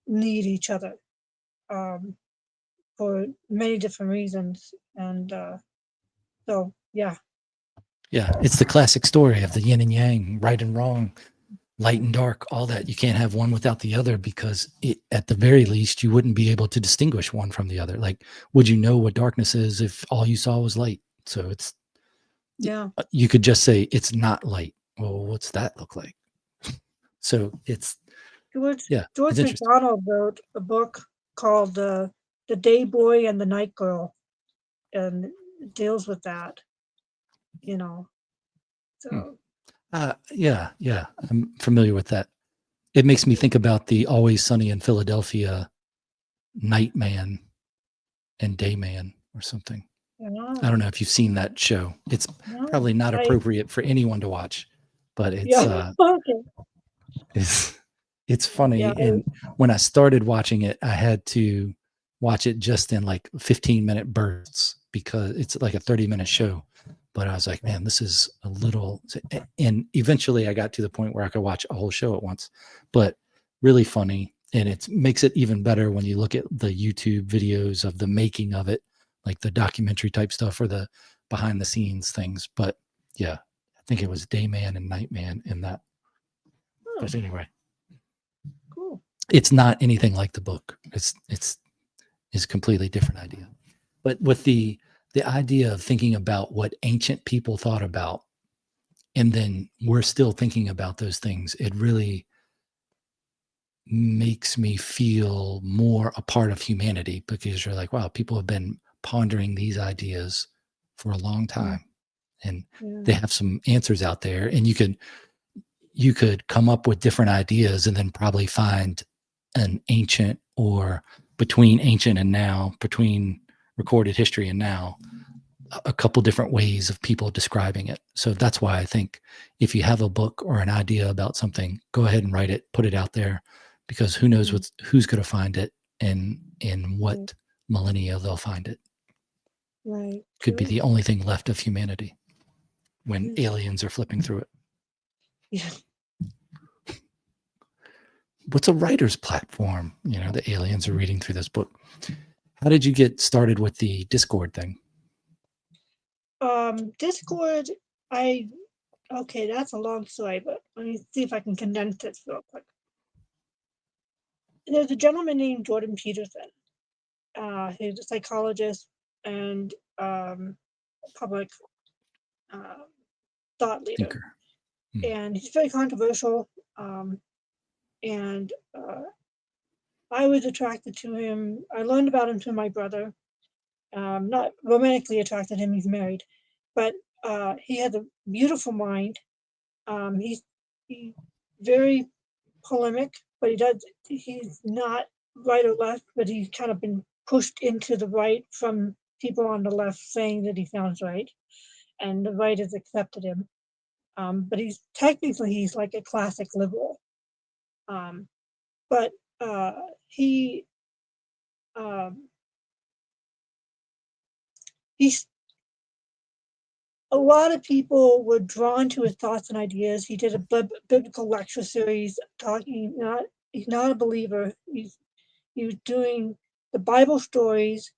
B: need each other, um, for many different reasons. And so, yeah,
A: Yeah, it's the classic story of the yin and yang, right and wrong, light and dark, all that. You can't have one without the other because at the very least, you wouldn't be able to distinguish one from the other. Like, would you know what darkness is if all you saw was light? So
B: yeah.
A: you could just say it's not light. Well, what's that look like? So
B: George
A: yeah, it's
B: George
A: interesting.
B: MacDonald wrote a book called "The Day Boy and the Night Girl," and it deals with that. You know,
A: Hmm.
B: so
A: Yeah, I'm familiar with that. It makes me think about the Always Sunny in Philadelphia night man and day man or something. I
B: yeah,
A: don't know if you've seen that show. It's
B: no,
A: probably not
B: I
A: appropriate for anyone to watch, but
B: yeah, okay,
A: it's it's
B: yeah,
A: funny. And when I started watching it, I had to watch it just in like 15-minute bursts because it's like a 30-minute show. But I was like, man, this is a little. And eventually, I got to the point where I could watch a whole show at once. But really funny, and it makes it even better when you look at the YouTube videos of the making of it, like the documentary type stuff or the behind the scenes things. But yeah, I think it was Dayman and Nightman in that.
B: oh,
A: But anyway,
B: cool,
A: it's not anything like the book. It's a completely different idea. But with the idea of thinking about what ancient people thought about, and then we're still thinking about those things, it really makes me feel more a part of humanity because you're like, wow, people have been pondering these ideas for a long
B: yeah,
A: time, and
B: yeah,
A: they have some answers out there, and you could come up with different ideas and then probably find an ancient or between ancient and now, between recorded history and now, a couple different ways of people describing it. So that's why I think if you have a book or an idea about something, go ahead and write it, put it out there, because who knows
B: mm,
A: who's going to find it and in
B: right,
A: what millennia they'll find it.
B: right,
A: Could be
B: true,
A: the only thing left of humanity when
B: yeah,
A: aliens are flipping through it.
B: yeah.
A: What's a writer's platform? The aliens are reading through this book. How did you get started with the Discord thing?
B: Discord, I okay, that's a long story, but let me see if I can condense this real quick. There's a gentleman named Jordan Peterson. He's a psychologist and public uh, thought leader,
A: Thinker. Hmm.
B: and he's very controversial. Um, and I was attracted to him. I learned about him through my brother. Not romantically attracted to him; he's married, but he has a beautiful mind. He's very polemic, but he's not right or left, but he's kind of been pushed into the right from people on the left saying that he sounds right, and the right has accepted him. But he's like a classic liberal. Um, but he um, he's a lot of people were drawn to his thoughts and ideas. He did a biblical lecture series talking. Not He's not a believer. He was doing the Bible stories,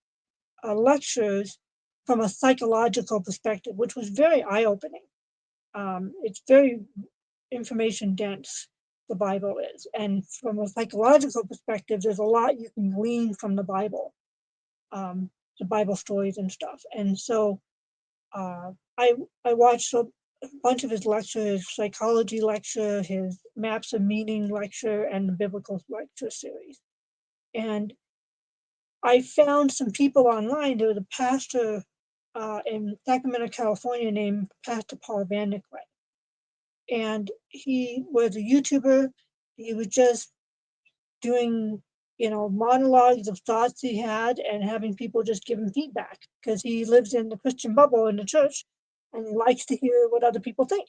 B: lectures from a psychological perspective, which was very eye opening. It's very information dense, the Bible is. And from a psychological perspective, there's a lot you can glean from um, the Bible stories and stuff. And so uh, I, I watched a bunch of his lectures, his psychology lecture, his maps of meaning lecture, and the biblical lecture series. And I found some people online. There was a pastor in Sacramento, California, named Pastor Paul Van, and he was a YouTuber. He was just doing, monologues of thoughts he had and having people just give him feedback because he lives in the Christian bubble in the church and he likes to hear what other people think.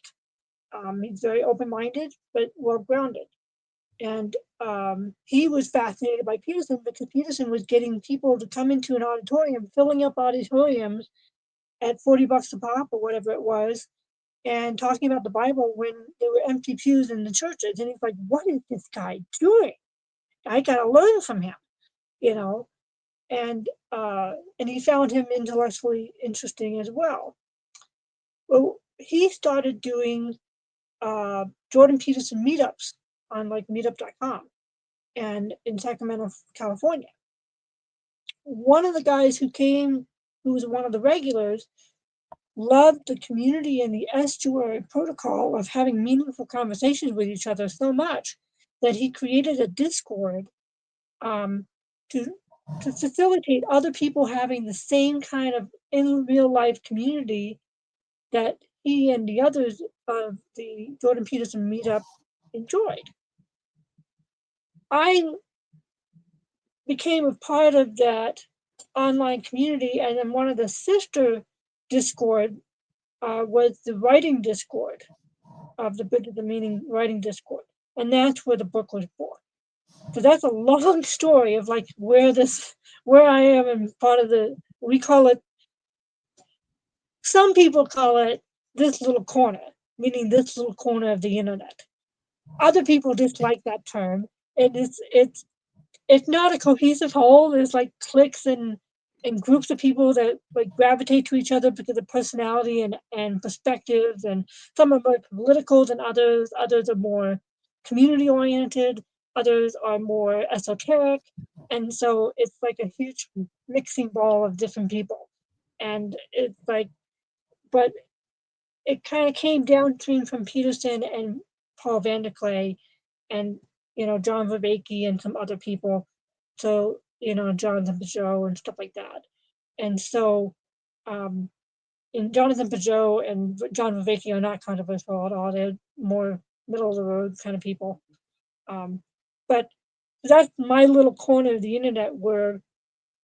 B: He's very open-minded but well-grounded. And he was fascinated by Peterson because Peterson was getting people to come into an auditorium, filling up auditoriums at $40 a pop or whatever it was, and talking about the Bible when there were empty pews in the churches. And he's like, what is this guy doing? I got to learn from him, you know. And he found him intellectually interesting as well. Well, he started doing Jordan Peterson meetups on like meetup.com and in Sacramento, California. One of the guys who came, who was one of the regulars, loved the community and the estuary protocol of having meaningful conversations with each other so much that he created a Discord to facilitate other people having the same kind of in real life community that he and the others of the Jordan Peterson meetup enjoyed. I became a part of that online community, and then one of the sister Discord was the writing Discord of the Bit of the Meaning writing Discord, and that's where the book was born. So that's a long story of like where I am in part of the, we call it, some people call it this little corner, meaning this little corner of the internet. Other people dislike that term. And it's not a cohesive whole. There's like cliques and groups of people that like gravitate to each other because of personality and perspectives, and some are more political than others. Others are more community oriented. Others are more esoteric. And so it's like a huge mixing ball of different people. And it's like, but it kind of came downstream from Peterson and Paul Vanderklay and, John Vervaeke and some other people. So, Jonathan Peugeot and stuff like that. And so, in Jonathan Peugeot and John Vervaeke are not controversial at all. They're more middle of the road kind of people. But that's my little corner of the internet where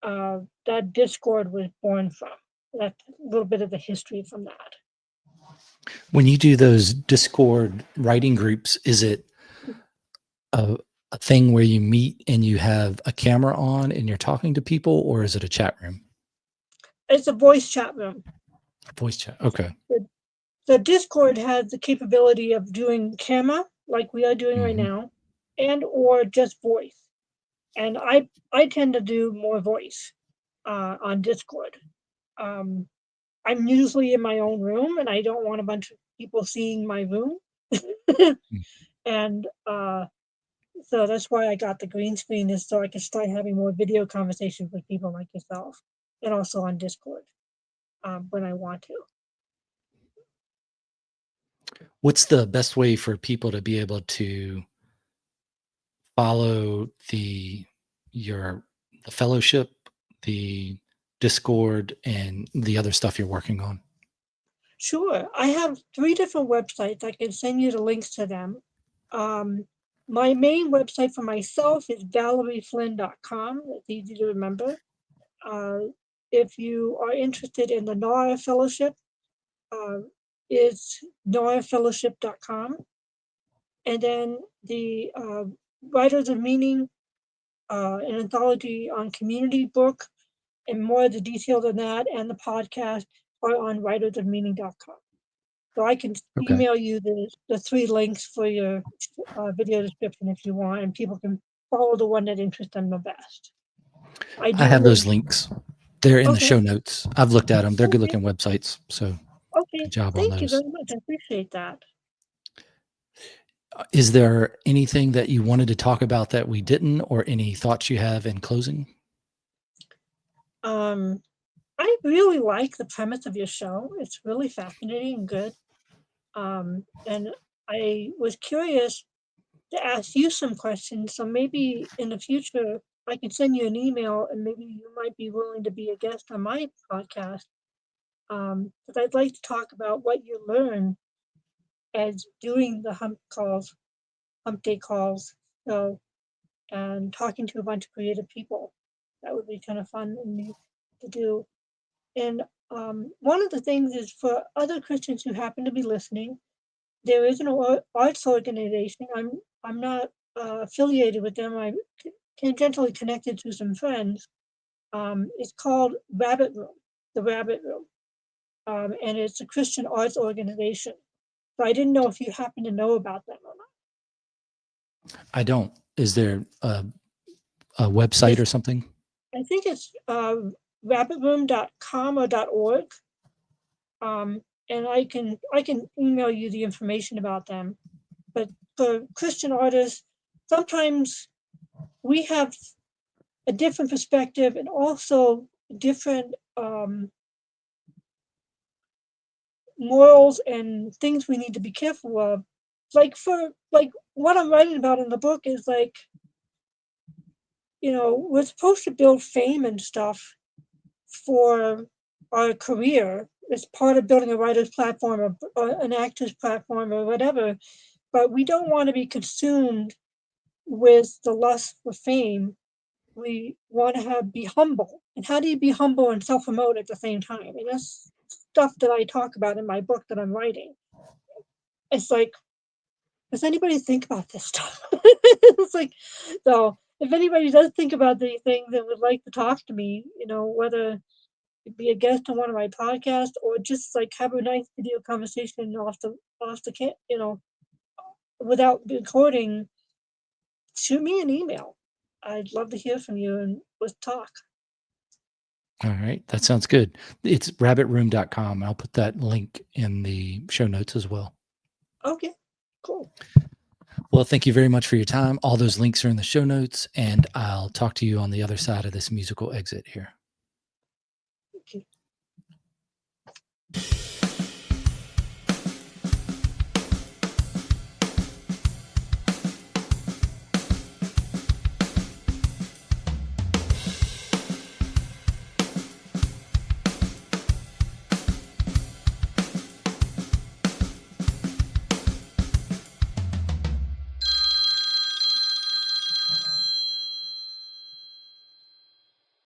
B: that Discord was born from. That's a little bit of the history from that.
A: When you do those Discord writing groups, is it a thing where you meet and you have a camera on and you're talking to people, or is it a chat room?
B: It's a voice chat room.
A: Voice chat. Okay.
B: The Discord has the capability of doing camera like we are doing right now, and or just voice. And I tend to do more voice on Discord. I'm usually in my own room and I don't want a bunch of people seeing my room. And so that's why I got the green screen, is so I can start having more video conversations with people like yourself, and also on Discord when I want to.
A: What's the best way for people to be able to follow the fellowship, the Discord, and the other stuff you're working on?
B: Sure. I have 3 different websites. I can send you the links to them. My main website for myself is valerieflynn.com. It's easy to remember. If you are interested in the NAR Fellowship, it's narfellowship.com. And then the Writers of Meaning, an anthology on community book, and more of the detail than that, and the podcast are on writersofmeaning.com. So I can
A: Okay.
B: email you the 3 links for your video description if you want, and people can follow the one that interests them the best.
A: I have those links. They're in the
B: Okay.
A: show notes. I've looked at them. They're good
B: Okay.
A: looking websites. So
B: Okay.
A: good job on
B: Thank you
A: those.
B: very much. I appreciate that.
A: Is there anything that you wanted to talk about that we didn't, or any thoughts you have in closing?
B: I really like the premise of your show. It's really fascinating and good. And I was curious to ask you some questions. So maybe in the future, I can send you an email and maybe you might be willing to be a guest on my podcast. Because I'd like to talk about what you learn as doing the hump day calls, so, and talking to a bunch of creative people. That would be kind of fun and neat to do. And one of the things is for other Christians who happen to be listening, there is an arts organization. I'm not affiliated with them. I'm tangentially connected to some friends. It's called Rabbit Room, the Rabbit Room, and it's a Christian arts organization. So I didn't know if you happen to know about them or not.
A: I don't. Is there a website
B: It's,
A: or something?
B: I think it's rabbitroom.com or .org. And I can email you the information about them. But for Christian artists, sometimes we have a different perspective and also different morals and things we need to be careful of. Like what I'm writing about in the book is like, we're supposed to build fame and stuff for our career. It's part of building a writer's platform or an actor's platform or whatever. But we don't want to be consumed with the lust for fame. We want to be humble. And how do you be humble and self-promote at the same time? And that's stuff that I talk about in my book that I'm writing. It's like, does anybody think about this stuff? It's like, so if anybody does think about these things and would like to talk to me, whether it be a guest on one of my podcasts or just like have a nice video conversation without recording, shoot me an email. I'd love to hear from you and let's talk.
A: All right. That sounds good. It's rabbitroom.com. I'll put that link in the show notes as well.
B: Okay, cool.
A: Well, thank you very much for your time. All those links are in the show notes, and I'll talk to you on the other side of this musical exit here.